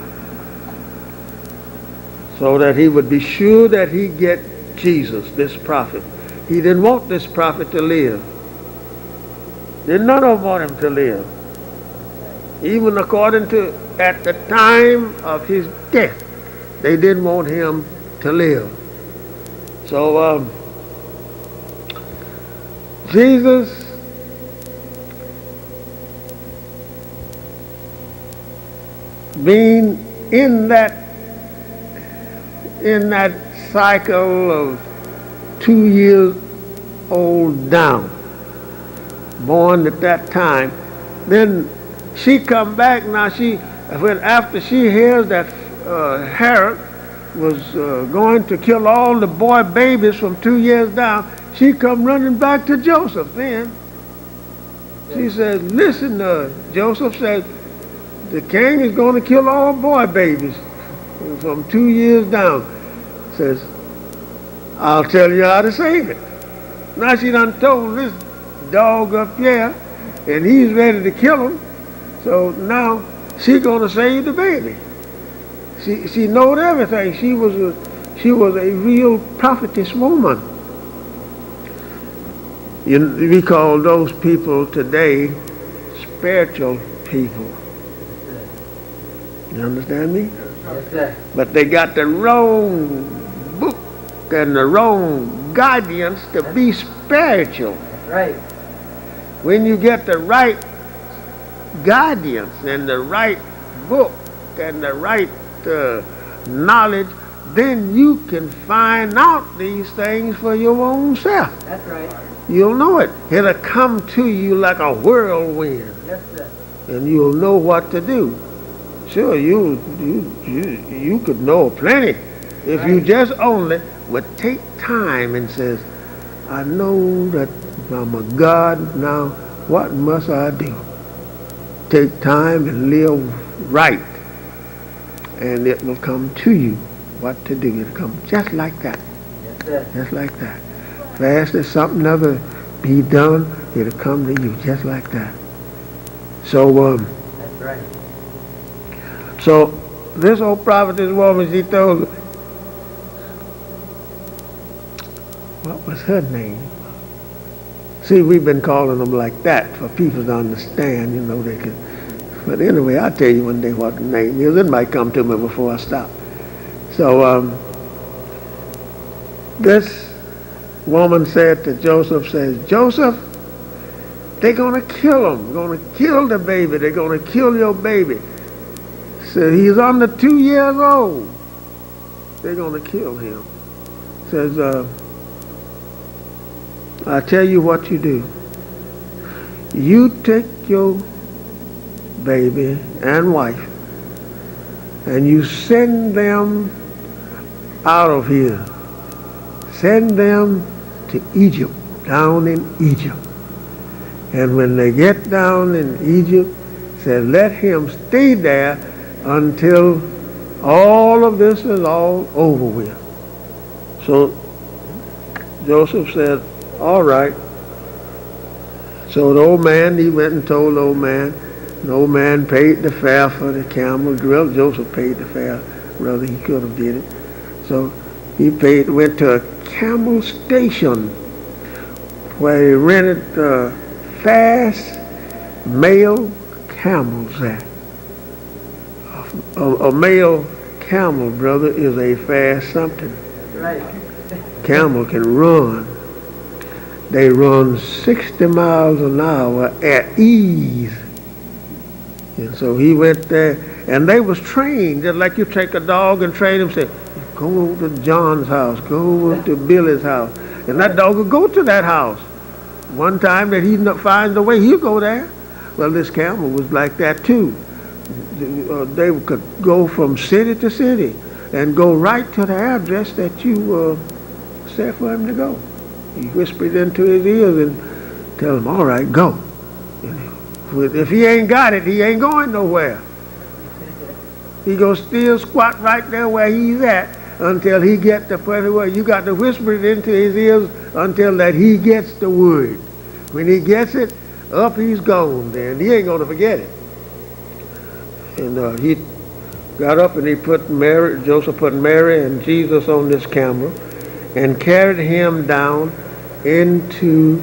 so that he would be sure that he get Jesus, this prophet. He didn't want this prophet to live. None of them want him to live. Even according to at the time of his death, they didn't want him to live. So Jesus being in that cycle of 2 years old down, born at that time, then she come back. Now after she hears that Herod was going to kill all the boy babies from 2 years down, she come running back to Joseph then. She says, listen, Joseph said, the king is going to kill all boy babies from 2 years down. Says, I'll tell you how to save it. Now she done told this dog up here, and he's ready to kill him. So now she gonna save the baby. She knowed everything. She was a real prophetess woman. We call those people today spiritual people. You understand me? Yes, sir. But they got the wrong book and the wrong guidance to be spiritual. That's right. When you get the right guidance and the right book and the right knowledge, then you can find out these things for your own self. That's right. You'll know it. It'll come to you like a whirlwind, Yes, sir. and you'll know what to do. Sure, you could know plenty if you just only would take time and says, I know that I'm a God now. What must I do? Take time and live right, and it will come to you what to do. It'll come just like that. Yes, sir. Just like that. Fast as something ever be done, it'll come to you just like that. So That's right. So this old prophetess woman, she told, what was her name? See, we've been calling them like that for people to understand, you know, they could. But anyway, I'll tell you one day what the name is. It might come to me before I stop. So this woman said to Joseph, says, Joseph, they're going to kill him. They're going to kill the baby. They're going to kill your baby. So he's under 2 years old. They're going to kill him. Says, I tell you what you do. You take your baby and wife and you send them out of here. Send them to Egypt, down in Egypt. And when they get down in Egypt, say, let him stay there until all of this is all over with. So Joseph said, all right. So the old man, he went and told the old man. The old man paid the fare for the camel. Well, Joseph paid the fare. Rather, he could have did it. So he went to a camel station where he rented fast male camels there. A male camel, brother, is a fast something. Right. Camel can run. They run 60 miles an hour at ease. And so he went there, and they was trained, just like you take a dog and train him, say, go over to John's house, go over to Billy's house. And that dog will go to that house. One time that he finds a way, he'll go there. Well, this camel was like that too. They could go from city to city and go right to the address that you said for him to go. He whispered into his ears and tell him, all right, go. If he ain't got it, he ain't going nowhere. He gonna still squat right there where he's at until he gets the point where you got to whisper it into his ears until that he gets the word. When he gets it, up he's gone then. He ain't gonna forget it. And he got up and he put Joseph put Mary and Jesus on this camel and carried him down into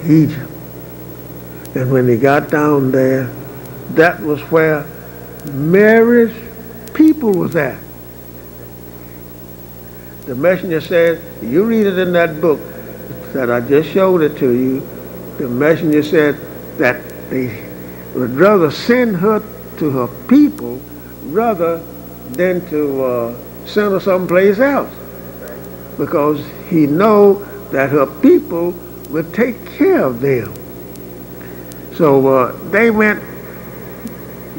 Egypt. And when he got down there, that was where Mary's people was at. The messenger said, you read it in that book that I just showed it to you. The messenger said that they would rather send her to her people rather than to send her someplace else, because he know that her people would take care of them. So they went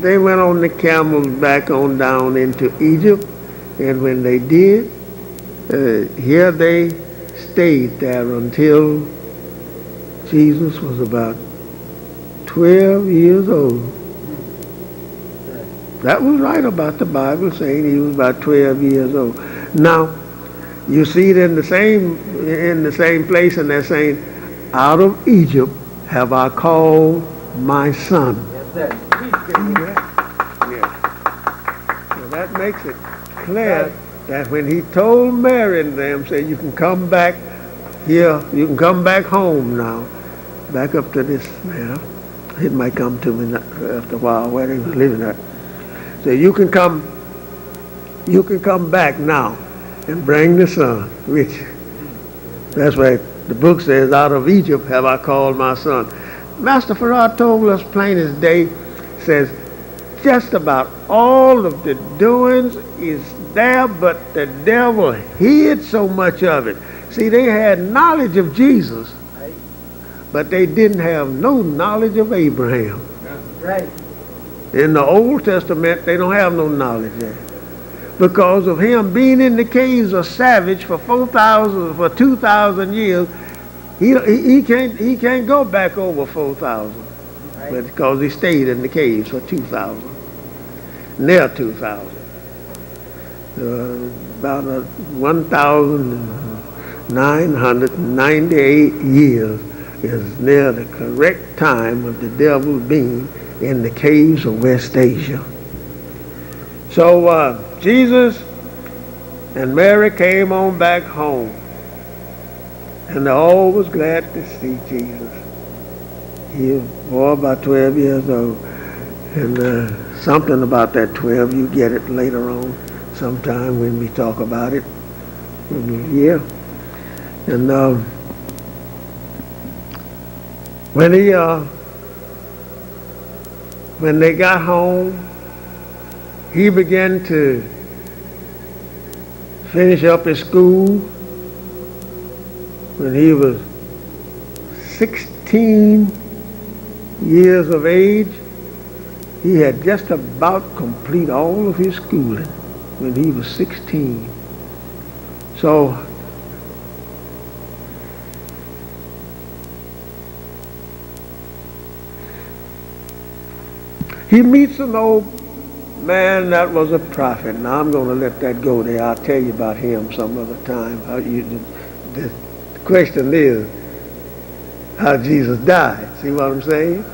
on the camels back on down into Egypt, and when they did, here they stayed there until Jesus was about 12 years old. That was right about the Bible saying he was about 12 years old. Now, you see it in the same place, and they're saying, out of Egypt have I called my son. Yes, sir. Yeah. So that makes it clear that when he told Mary and them, said, you can come back here, you can come back home now, back up to this man. It might come to me after a while where they was living at. So you can come back now and bring the son with you. That's why the book says, out of Egypt have I called my son. Master Farad told us plain as day, says, just about all of the doings is there, but the devil hid so much of it. See, they had knowledge of Jesus, but they didn't have no knowledge of Abraham. Right. In the Old Testament, they don't have no knowledge there. Because of him being in the caves of savage for 2,000 years, he can't go back over 4,000. Right. But because he stayed in the caves for 2,000. Near 2,000. About 1,998 years is near the correct time of the devil being in the caves of West Asia. So Jesus and Mary came on back home, and they all was glad to see Jesus. He was about 12 years old, and something about that 12, you get it later on sometime when we talk about it. Yeah. And when they got home, he began to finish up his school. When he was 16 years of age, he had just about complete all of his schooling when he was 16. So he meets an old man that was a prophet. Now I'm going to let that go there. I'll tell you about him some other time. The question is how Jesus died. See what I'm saying?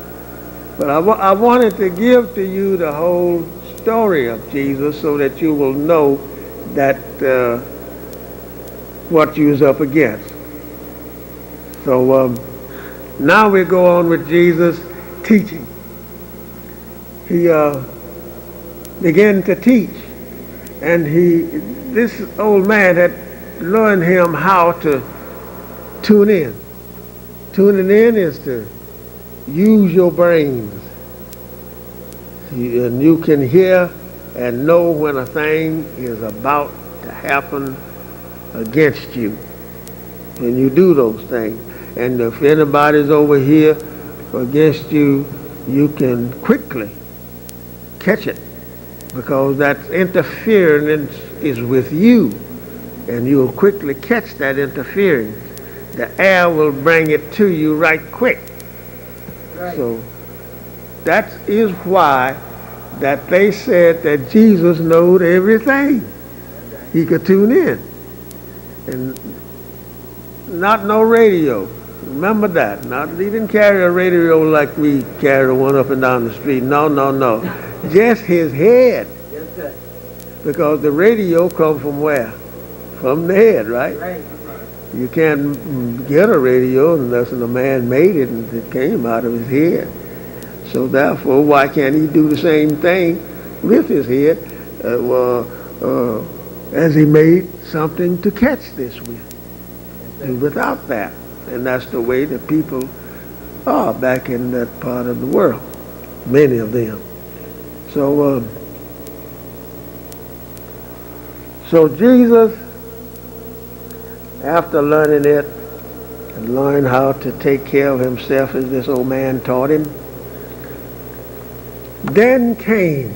But I wanted to give to you the whole story of Jesus so that you will know that what you was up against. So now we go on with Jesus teaching. He began to teach And this old man had learned him how to tune in. Tuning in is to use your brains. And you can hear and know when a thing is about to happen against you. And you do those things. And if anybody's over here against you, you can quickly catch it, because that interference is with you, and you'll quickly catch that interference. The air will bring it to you right quick. Right. So that is why that they said that Jesus knowed everything. He could tune in. And not no radio. Remember that. He didn't carry a radio like we carry one up and down the street. No. Just his head. Yes, sir. Because the radio comes from where? From the head, right? Right. You can't get a radio unless a man made it and it came out of his head. So therefore, why can't he do the same thing with his head as he made something to catch this with? And without that. And that's the way the people are back in that part of the world. Many of them. So Jesus, after learning it and learned how to take care of himself as this old man taught him, then came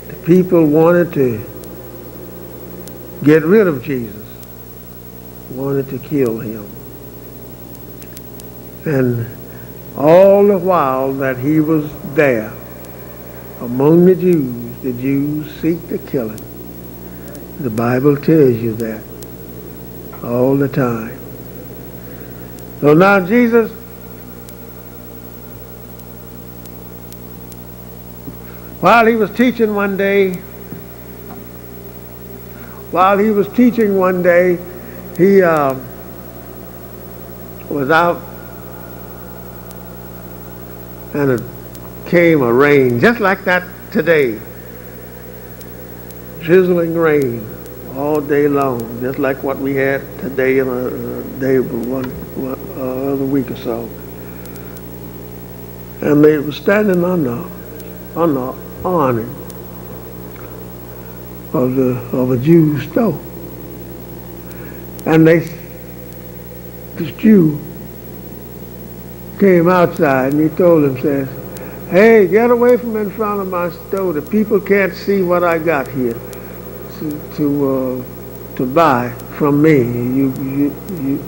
the people wanted to get rid of Jesus, wanted to kill him. And all the while that he was there among the Jews seek to kill him. The Bible tells you that all the time. So now Jesus, while he was teaching one day, he was out, and it came a rain, just like that today. Drizzling rain all day long, just like what we had today in a day one other week or so. And they were standing on the awning of a Jew's store. And this Jew came outside and he told him, says, "Hey, get away from in front of my store. The people can't see what I got here to buy from me.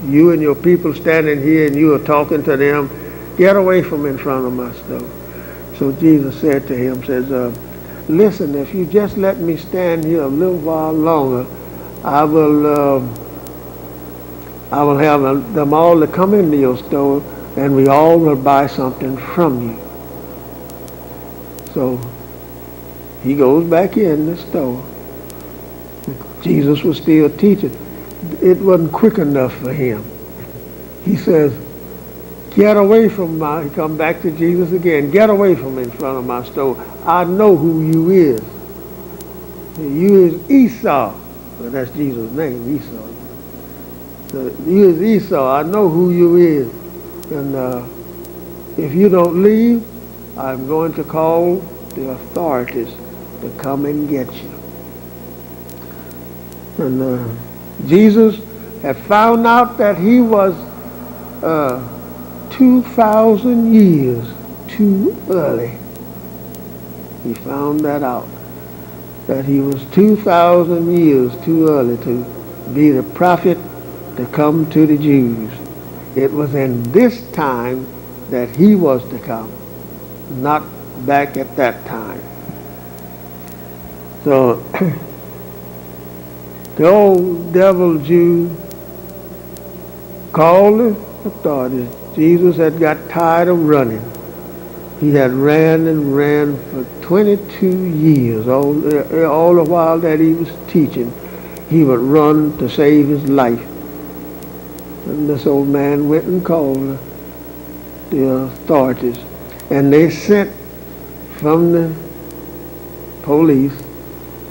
You and your people standing here and you are talking to them. Get away from in front of my store." So Jesus said to him, says, "Listen, if you just let me stand here a little while longer, I will have them all to come into your store, and we all will buy something from you." So he goes back in the store. Jesus was still teaching. It wasn't quick enough for him. He says, "Get away from he come back to Jesus again. "Get away from in front of my store. I know who you is. You is Esau." Well, that's Jesus' name, Esau. So you is Esau. I know who you is. And if you don't leave, I'm going to call the authorities to come and get you. And Jesus had found out that he was 2,000 years too early. He found that out, that he was 2,000 years too early to be the prophet to come to the Jews. It was in this time that he was to come, not back at that time. So the old devil Jew called the authorities. Jesus had got tired of running. He had ran and ran for 22 years. All the while that he was teaching, he would run to save his life. And this old man went and called the authorities. And they sent from the police,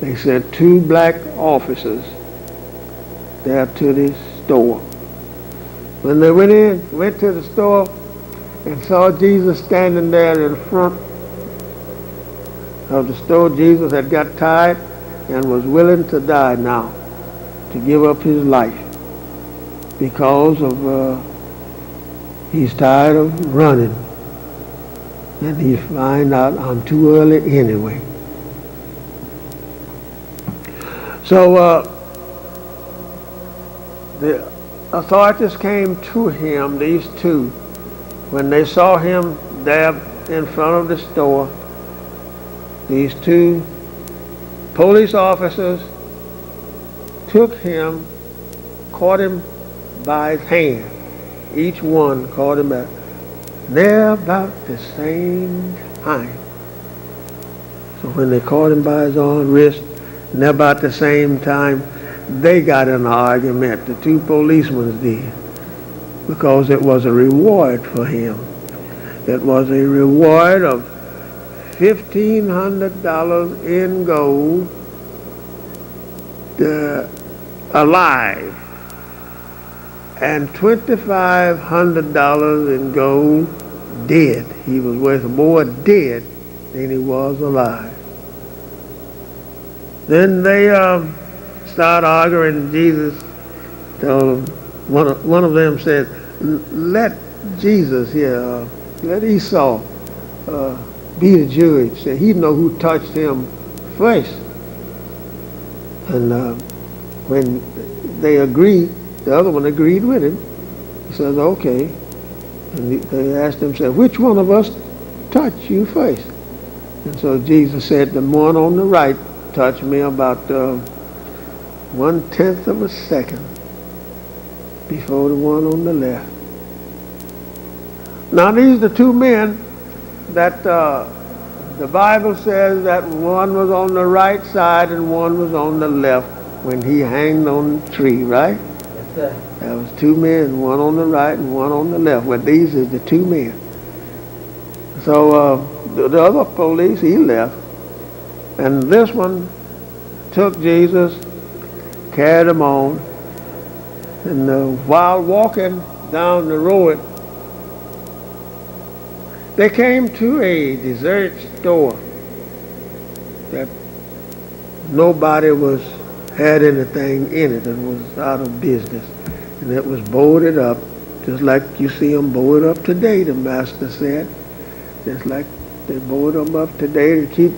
they sent 2 black officers there to this store. When they went to the store and saw Jesus standing there in front of the store, Jesus had got tired and was willing to die now, to give up his life because of he's tired of running, and he find out I'm too early anyway. So the authorities came to him, these 2, when they saw him there in front of the store. These 2 police officers took him, caught him by his hand. Each one caught him back. They're about the same time. So when they caught him by his arm, wrist, and they're about the same time, they got in an argument, the 2 policemen did, because it was a reward for him. It was a reward of $1,500 in gold, alive, and $2,500 in gold, dead. He was worth more dead than he was alive. Then they started arguing. Jesus told them, one of them said, let Jesus here, let Esau be the judge. Said he'd know who touched him first. And when they agreed, the other one agreed with him. He says, okay. And they asked him, said, which one of us touched you first? And so Jesus said, the one on the right touched me about 1/10 of a second before the one on the left. Now these are the 2 men that the Bible says that one was on the right side and one was on the left when he hanged on the tree, right? Yes, sir. There was 2 men, one on the right and one on the left. Well, these are the 2 men. So the other police, he left. And this one took Jesus, carried him on, and while walking down the road, they came to a deserted store that nobody had anything in it and was out of business. And it was boarded up, just like you see them boarded up today, the master said. Just like they board them up today to keep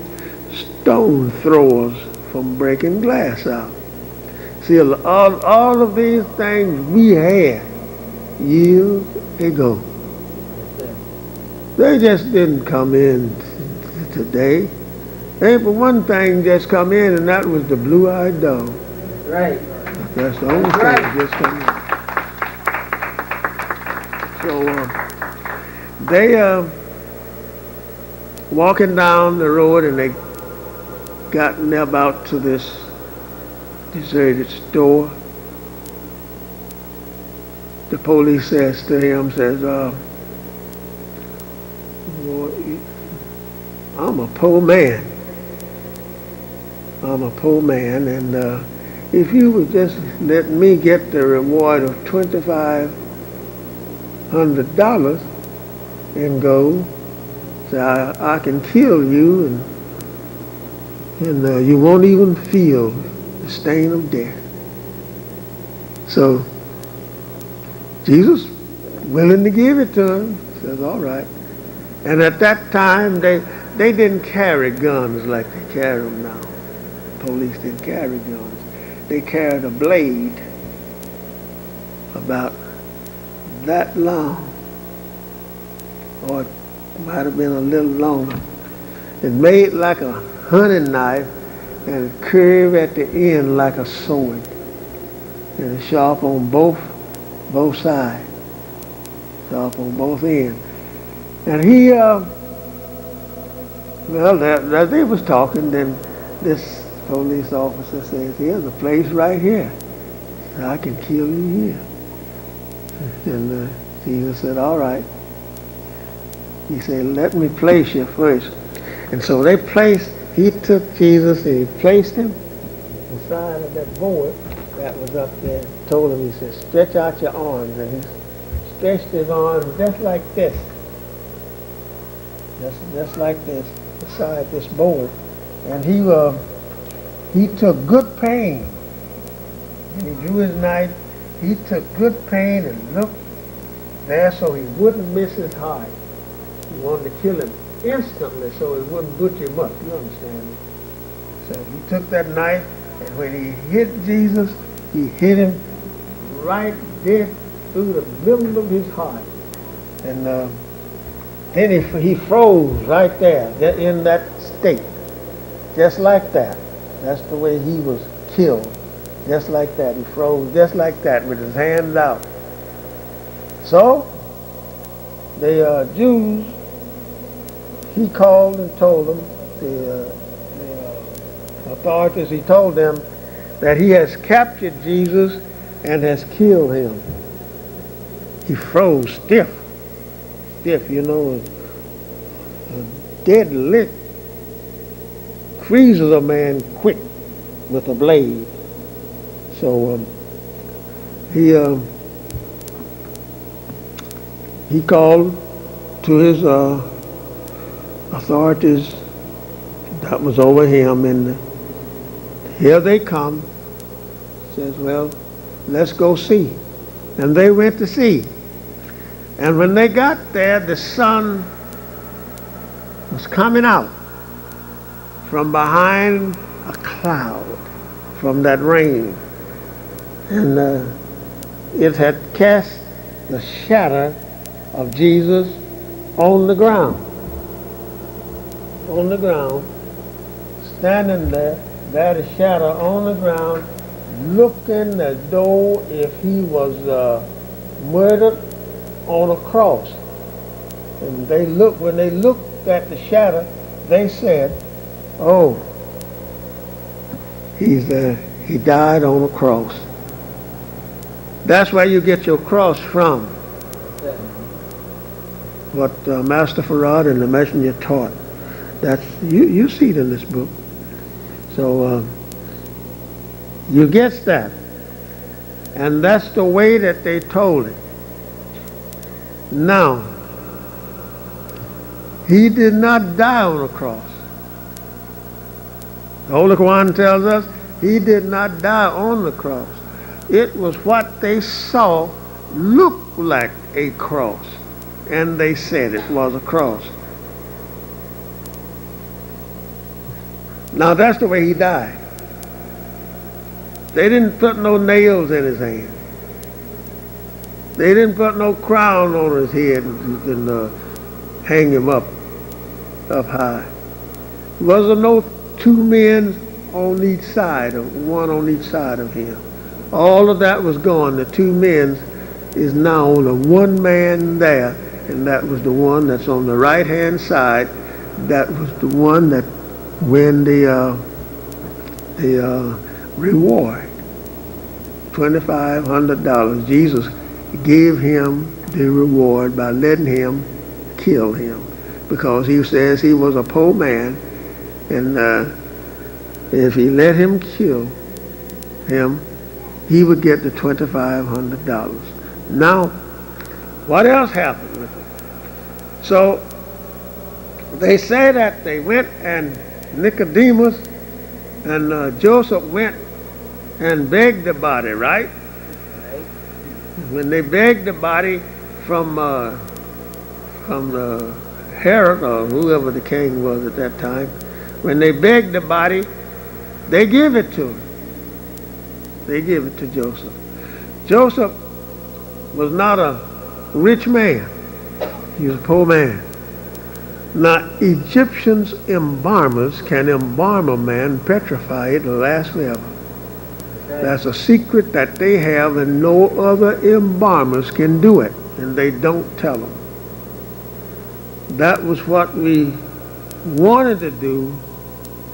stone throwers from breaking glass out. See, all of these things we had years ago. They just didn't come in today. They, for one thing, just come in, and that was the blue-eyed dog. Right. That's the only thing that just come in. So they walking down the road, and they got about to this deserted store. The police says to him, I'm a poor man. I'm a poor man, and if you would just let me get the reward of $2,500 in gold, so I can kill you, and you won't even feel the stain of death. So Jesus, willing to give it to him, says, all right. And at that time, they didn't carry guns like they carry them now. Police didn't carry guns. They carried a blade about that long, or it might have been a little longer. It made like a hunting knife and it curved at the end like a sword. And it's sharp on both sides, sharp on both ends. And he, as they was talking, then this police officer says, here's a place right here. I can kill you here. And Jesus said, all right. He said, let me place you first. And so he took Jesus and he placed him beside of that board that was up there. Told him, he said, stretch out your arms. And he stretched his arms just like this. Just like this, beside this board. And he took good pain. And he drew his knife. He took good pain and looked there so he wouldn't miss his heart. He wanted to kill him instantly so he wouldn't butcher him up. You understand me? So he took that knife, and when he hit Jesus, he hit him right dead through the middle of his heart. And then he froze right there in that state, just like that. That's the way he was killed, just like that. He froze just like that with his hands out. So the Jews, he called and told them, the authorities, he told them that he has captured Jesus and has killed him. He froze stiff, you know, a dead lick freezes a man quick with a blade. So he called to his authorities that was over him, and here they come. Says, well, let's go see. And they went to see. And when they got there, the sun was coming out from behind a cloud from that rain. And it had cast the shadow of Jesus on the ground. On the ground, standing there, the shadow on the ground, looking as though if he was murdered on a cross. And when they looked at the shadow, they said, oh, he died on a cross. That's where you get your cross from. What Master Farad and the Messenger taught. That's you see it in this book. So you get that. And that's the way that they told it. Now, he did not die on a cross. The Holy Quran tells us he did not die on the cross. It was what they saw looked like a cross, and they said it was a cross. Now that's the way he died. They didn't put no nails in his hand. They didn't put no crown on his head and hang him up high. Wasn't no two men on each side, or one on each side of him. All of that was gone. The two men is now only one man there, and that was the one that's on the right-hand side. That was the one that win the reward, $2,500. Jesus gave him the reward by letting him kill him, because he says he was a poor man, and if he let him kill him, he would get the $2,500. Now, what else happened with it? So they say that they went, and Nicodemus and Joseph went and begged the body, right? When they begged the body from Herod, or whoever the king was at that time, when they begged the body, they give it to him. They give it to Joseph. Joseph was not a rich man. He was a poor man. Now, Egyptians' embalmers can embalm a man, petrify it, and last forever. That's a secret that they have, and no other embalmers can do it, and they don't tell them. That was what we wanted to do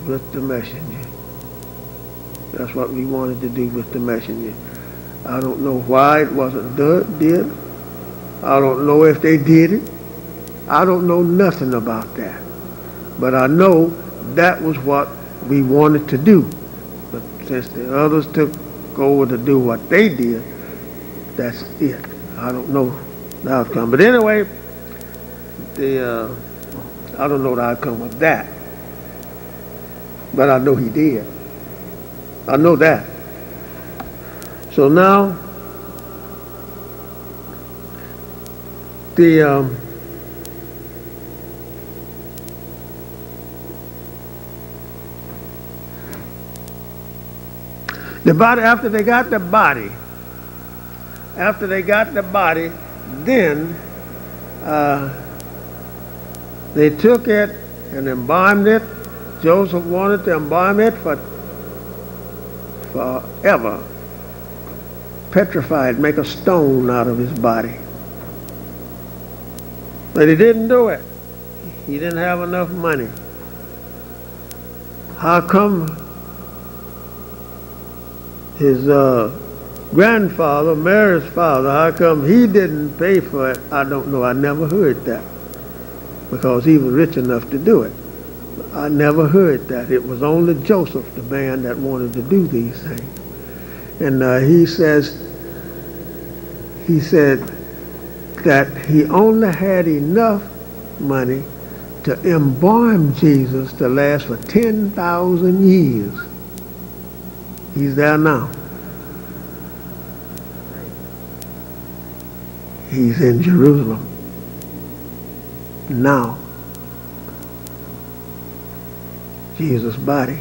with the messenger. That's what we wanted to do with the messenger. I don't know why it wasn't did. I don't know if they did it. I don't know nothing about that. But I know that was what we wanted to do. But since the others took over to do what they did, that's it. I don't know the outcome. But anyway, I don't know the outcome of that. But I know he did. I know that. So now, the body, after they got the body, then they took it and embalmed it. Joseph wanted to embalm it forever. Petrified, make a stone out of his body. But he didn't do it. He didn't have enough money. How come his grandfather, Mary's father, how come he didn't pay for it? I don't know. I never heard that. Because he was rich enough to do it. I never heard that. It was only Joseph, the man that wanted to do these things. And he said that he only had enough money to embalm Jesus to last for 10,000 years. He's there now. He's in Jerusalem now. Jesus' body.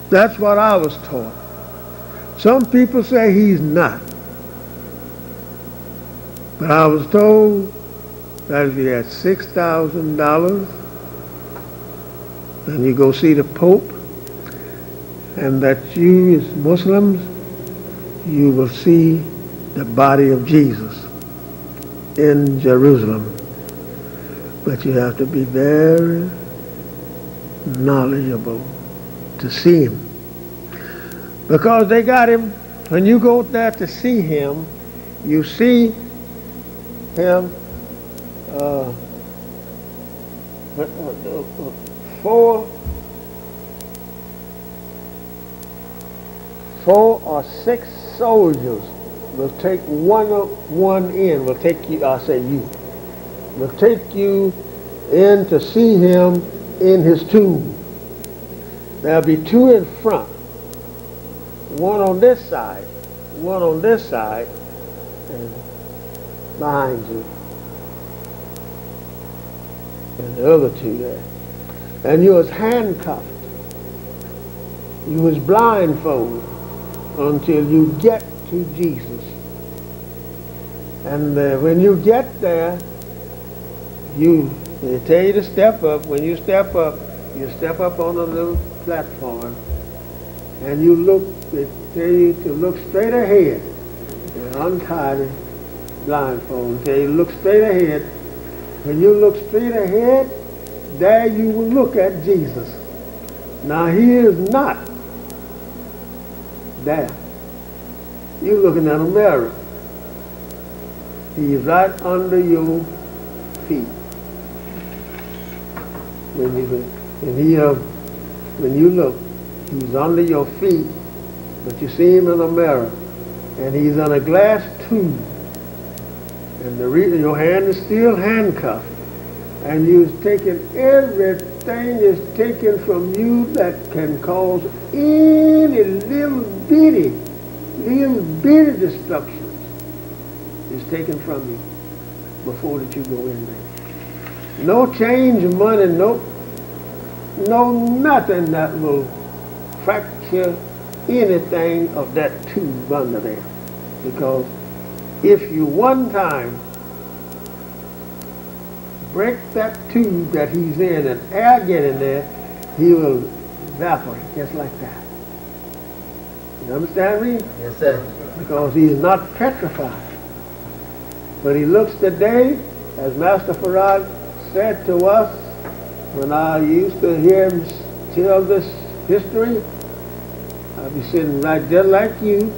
That's what I was taught. Some people say he's not. But I was told that if you had $6,000 and you go see the Pope, and that you as Muslims, you will see the body of Jesus in Jerusalem. But you have to be very knowledgeable to see him. Because they got him, when you go there to see him, you see him four or six soldiers will take one in, will take you, I say you, will take you in to see him in his tomb. There'll be two in front, one on this side, and behind you, and the other two there. And you was handcuffed. You was blindfolded until you get to Jesus. And when you get there, they tell you to step up. When you step up on a little platform, and you look. They tell you to look straight ahead. They untie the blindfold. They tell you to look straight ahead. When you look straight ahead, there you will look at Jesus. Now he is not there. You're looking at a mirror. He is right under your feet. When you look, he's under your feet, but you see him in a mirror, and he's in a glass tube, and your hand is still handcuffed, and you've taken everything is taken from you that can cause any little bitty destructions is taken from you before that you go in there. No change of money, no nothing that will fracture anything of that tube under there. Because if you one time break that tube that he's in and air get in there, he will evaporate just like that. You understand me? Yes, sir. Because he's not petrified. But he looks today, as Master Farad said to us, when I used to hear him tell this history, I'd be sitting right there like you.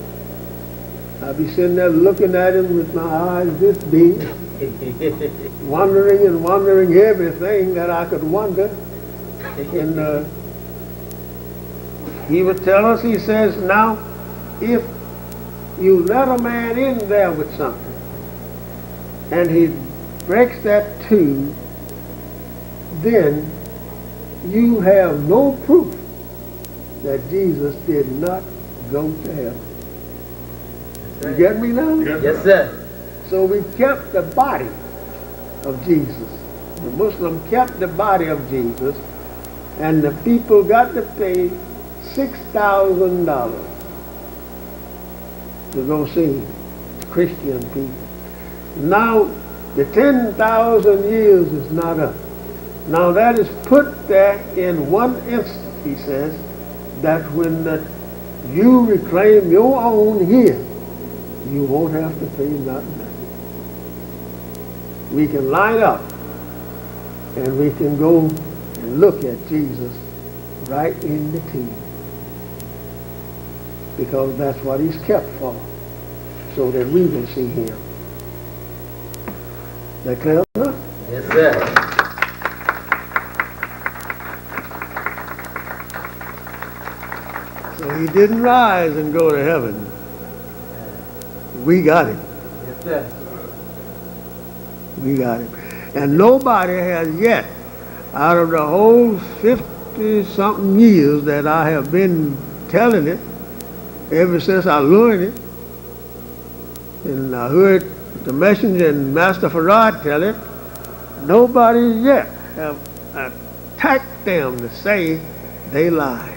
I'd be sitting there looking at him with my eyes this big, wondering and wondering everything that I could wonder. And he would tell us, he says, now, if you let a man in there with something, and he breaks that tube, then you have no proof that Jesus did not go to heaven. You get me now? Yes, sir. So we kept the body of Jesus. The Muslim kept the body of Jesus, and the people got to pay $6,000 to go see him, Christian people. Now, the 10,000 years is not up. Now, that is put there in one instant, he says, that when you reclaim your own here, you won't have to pay nothing. We can line up and we can go and look at Jesus right in the tomb, because that's what he's kept for, so that we will see him. Is that clear enough? Yes, sir. So he didn't rise and go to heaven. We got him. Yes, sir. We got him. And nobody has yet, out of the whole 50-something years that I have been telling it, ever since I learned it, and I heard the messenger and Master Farad tell it, nobody yet have attacked them to say they lied.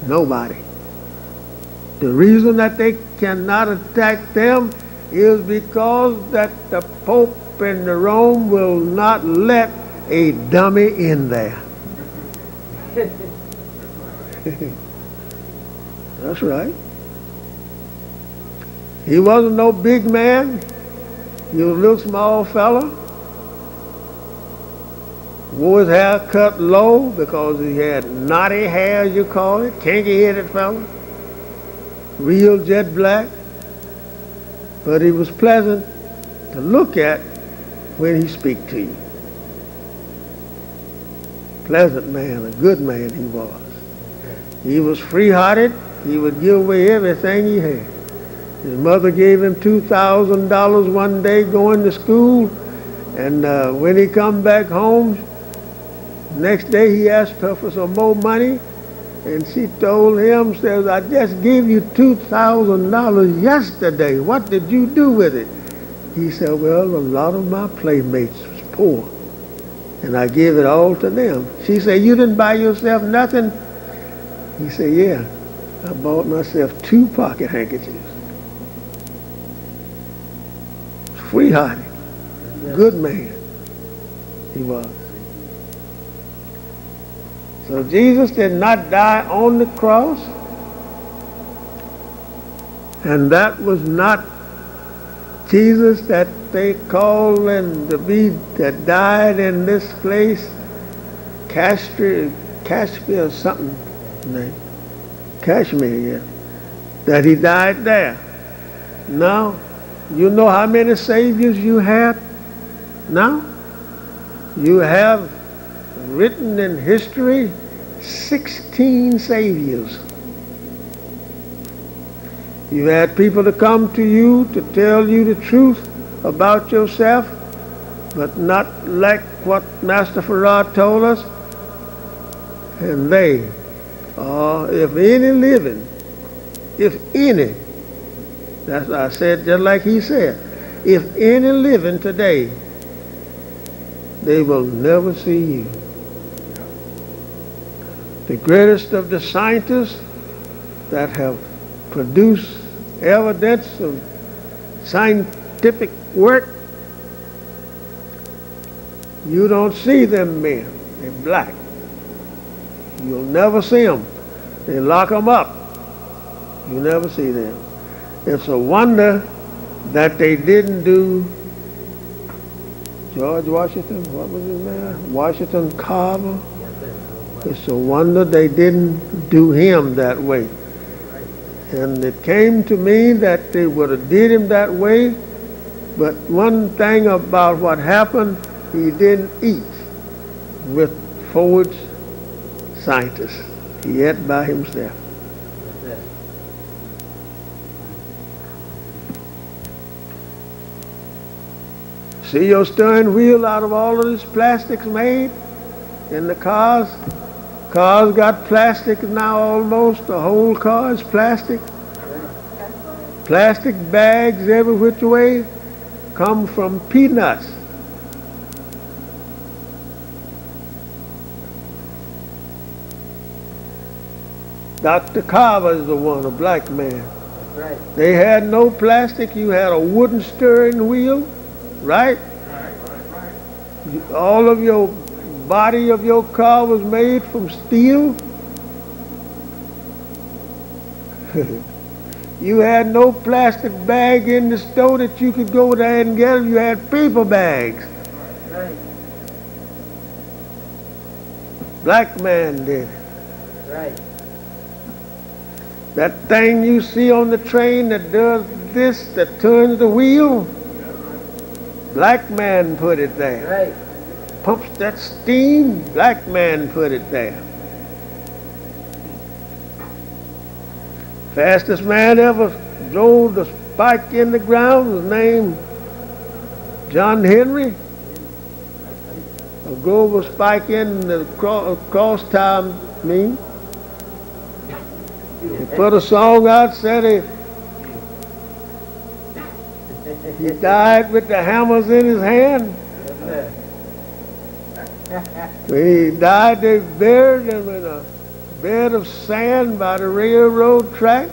Nobody. The reason that they cannot attack them is because that the Pope and the Rome will not let a dummy in there. That's right. He wasn't no big man. He was a little small fella. Wore his hair cut low because he had knotty hair, as you call it, kinky-headed fella. Real jet black. But he was pleasant to look at when he speak to you. Pleasant man, a good man he was. He was free-hearted. He would give away everything he had. His mother gave him $2,000 one day going to school, and when he come back home, next day he asked her for some more money, and she told him, says, I just gave you $2,000 yesterday. What did you do with it? He said, well, a lot of my playmates was poor, and I gave it all to them. She said, you didn't buy yourself nothing? He said, yeah, I bought myself 2 pocket handkerchiefs. Free-hearted, good man he was. So Jesus did not die on the cross, and that was not Jesus that they called and to be that died in this place, Kashmir or something name, Kashmir, yeah, that he died there. Now, you know how many saviors you have now? You have written in history 16 saviors. You had people to come to you to tell you the truth about yourself, but not like what Master Farad told us. And they, if any living, if any, that's what I said, just like he said, if any living today, they will never see you. The greatest of the scientists that have produced evidence of scientific work, you don't see them men. They're black. You'll never see them. They lock them up. You never see them. It's a wonder that they didn't do George Washington, what was his name? Washington Carver. It's a wonder they didn't do him that way. And it came to me that they would have did him that way, But one thing about what happened, he didn't eat with Ford's scientists. He ate by himself. That's it. See your steering wheel out of all of this plastics made in the cars? Cars got plastic now almost. The whole car is plastic. Plastic bags every which way come from peanuts. Dr. Carver is the one, a black man. That's right. They had no plastic. You had a wooden steering wheel, right? All of your body of your car was made from steel. You had no plastic bag in the store that you could go there and get them. You had paper bags. Right. Black man did it. Right. That thing you see on the train that does this, that turns the wheel, black man put it there. Right. Pumps that steam, black man put it there. Fastest man ever drove the spike in the ground was named John Henry. Drove a spike in the cross time mean. He put a song out, said he died with the hammers in his hand. When he died, they buried him in a bed of sand by the railroad track.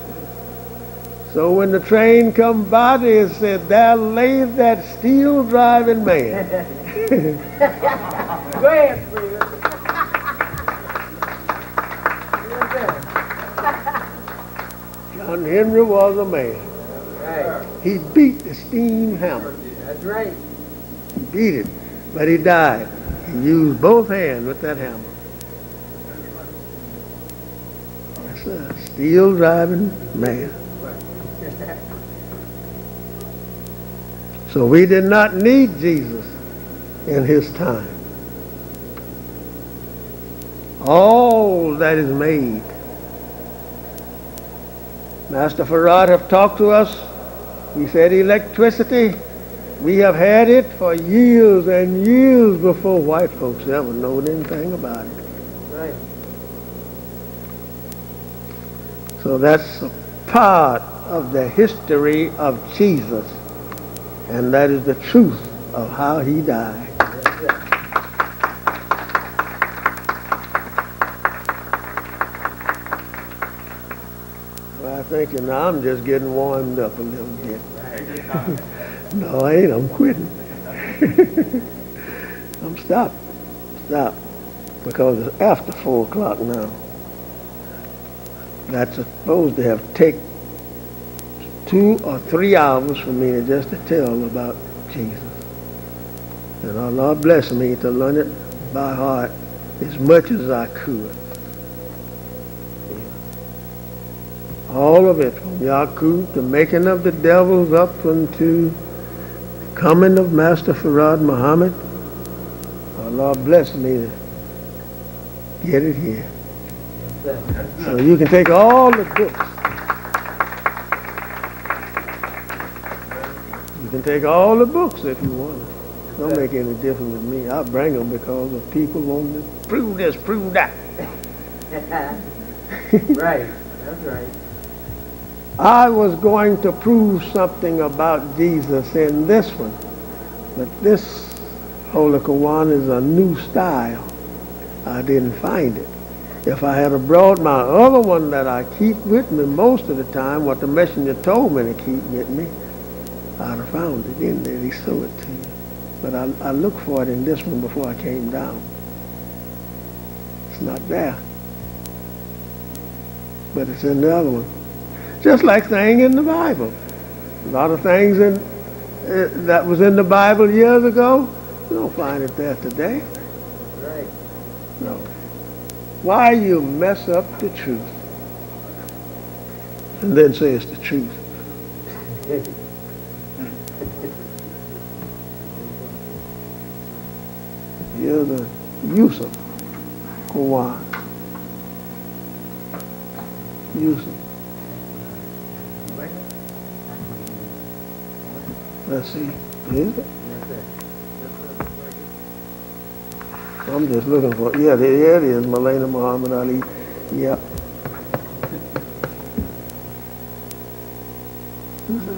So when the train come by, they said, "There lays that steel driving man." Go ahead, Freeman. John Henry was a man. Right. He beat the steam hammer. That's right. He beat it, but he died. He used both hands with that hammer. That's a steel driving man. So we did not need Jesus in his time. All that is made. Master Farad have talked to us. He said electricity, we have had it for years and years before white folks ever knowed anything about it. Right. So that's a part of the history of Jesus. And that is the truth of how he died. That's it. Well, I think now I'm just getting warmed up a little bit. No, I ain't. I'm quitting. I'm stopped. Stop. Because it's after 4 o'clock now. That's supposed to have taken 2 or 3 hours for me just to tell about Jesus. And our Lord blessed me to learn it by heart as much as I could. All of it, from Yaqub, the making of the devils, up unto the coming of Master Farad Muhammad. Our Lord blessed me to get it here. That's it. So you can take all the books. You can take all the books if you want. Don't make any difference with me. I bring them because of people want to prove this, prove that. Right. That's right. I was going to prove something about Jesus in this one, but this Holy Quran is a new style. I didn't find it. If I had brought my other one that I keep with me most of the time, what the messenger told me to keep with me, I'd have found it in there. He showed it to you. But I looked for it in this one before I came down. It's not there. But it's in the other one. Just like things in the Bible. A lot of things that was in the Bible years ago, you don't find it there today. Right. No. Why you mess up the truth and then say it's the truth? You're the Yusuf Quran. Yusuf. Let's see. Is it? Yes, sir. I'm just looking for, yeah, there it is, Maulana Muhammad Ali. Yep.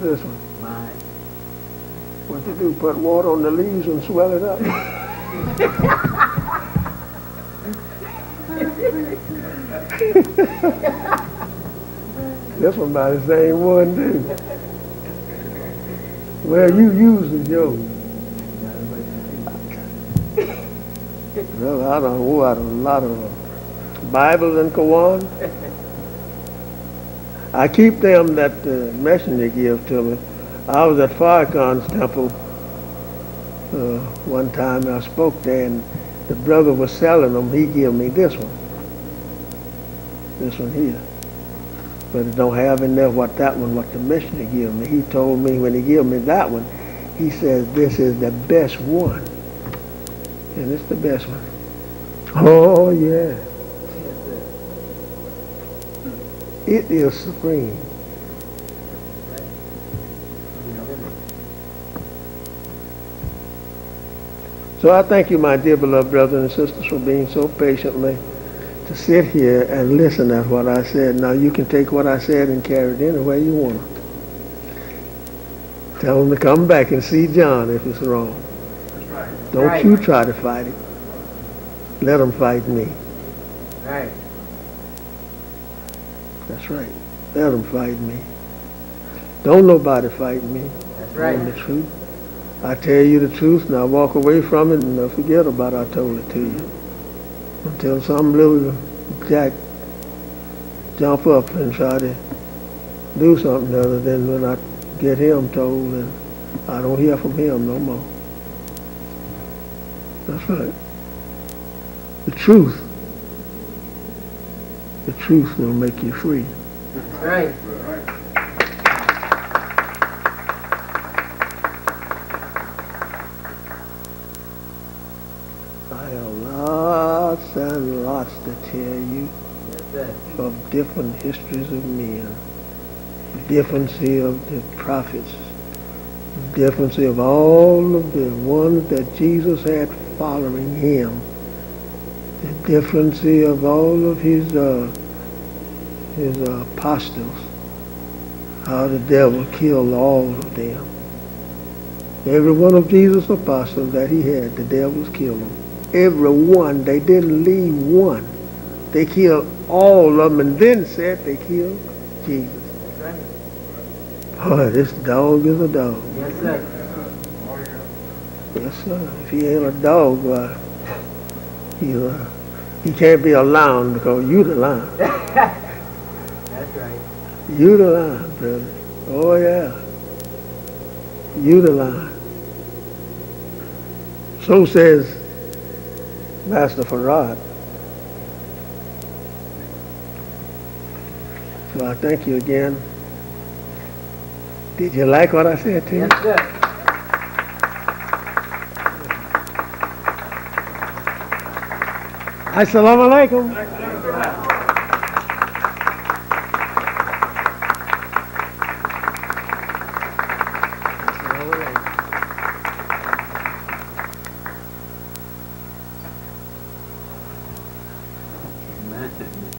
This one. Mine. What you do, put water on the leaves and swell it up? This one by the same one, too. Well, you using yours. Well, I don't know, I don't, a lot of Bibles and Quran. I keep them that the messenger give to me. I was at Farrakhan's temple one time, and I spoke there, and the brother was selling them. He gave me this one here. But it don't have in there what the messenger gave me. He told me when he gave me that one, he says, this is the best one. And it's the best one. Oh, yeah. It is supreme. So I thank you, my dear beloved brothers and sisters, for being so patiently to sit here and listen at what I said. Now you can take what I said and carry it any way you want. Tell them to come back and see John if it's wrong. That's right. Don't Right. you try to fight it. Let them fight me. Right. That's right. Let them fight me. Don't nobody fight me. That's On right. the truth. I tell you the truth, now walk away from it and forget about I told it to you. Until some little jack jump up and try to do something other than when I get him told, and I don't hear from him no more. That's right. The truth will make you free. That's right. I have lots and lots to tell you Yes, sir. of different histories of men, difference of the prophets, difference of all of the ones that Jesus had following him, the difference of all of his apostles, how the devil killed all of them. Every one of Jesus' apostles that he had, the devils killed them. Every one, they didn't leave one. They killed all of them and then said they killed Jesus. That's right. Boy, this dog is a dog. Yes, sir. Yes, sir. If he ain't a dog, he can't be a lion because you the lion. That's right. You the lion, brother. Oh, yeah. You the lion. So says Master Farad. So I thank you again. Did you like what I said to you? Yes, sir. Assalamu alaikum.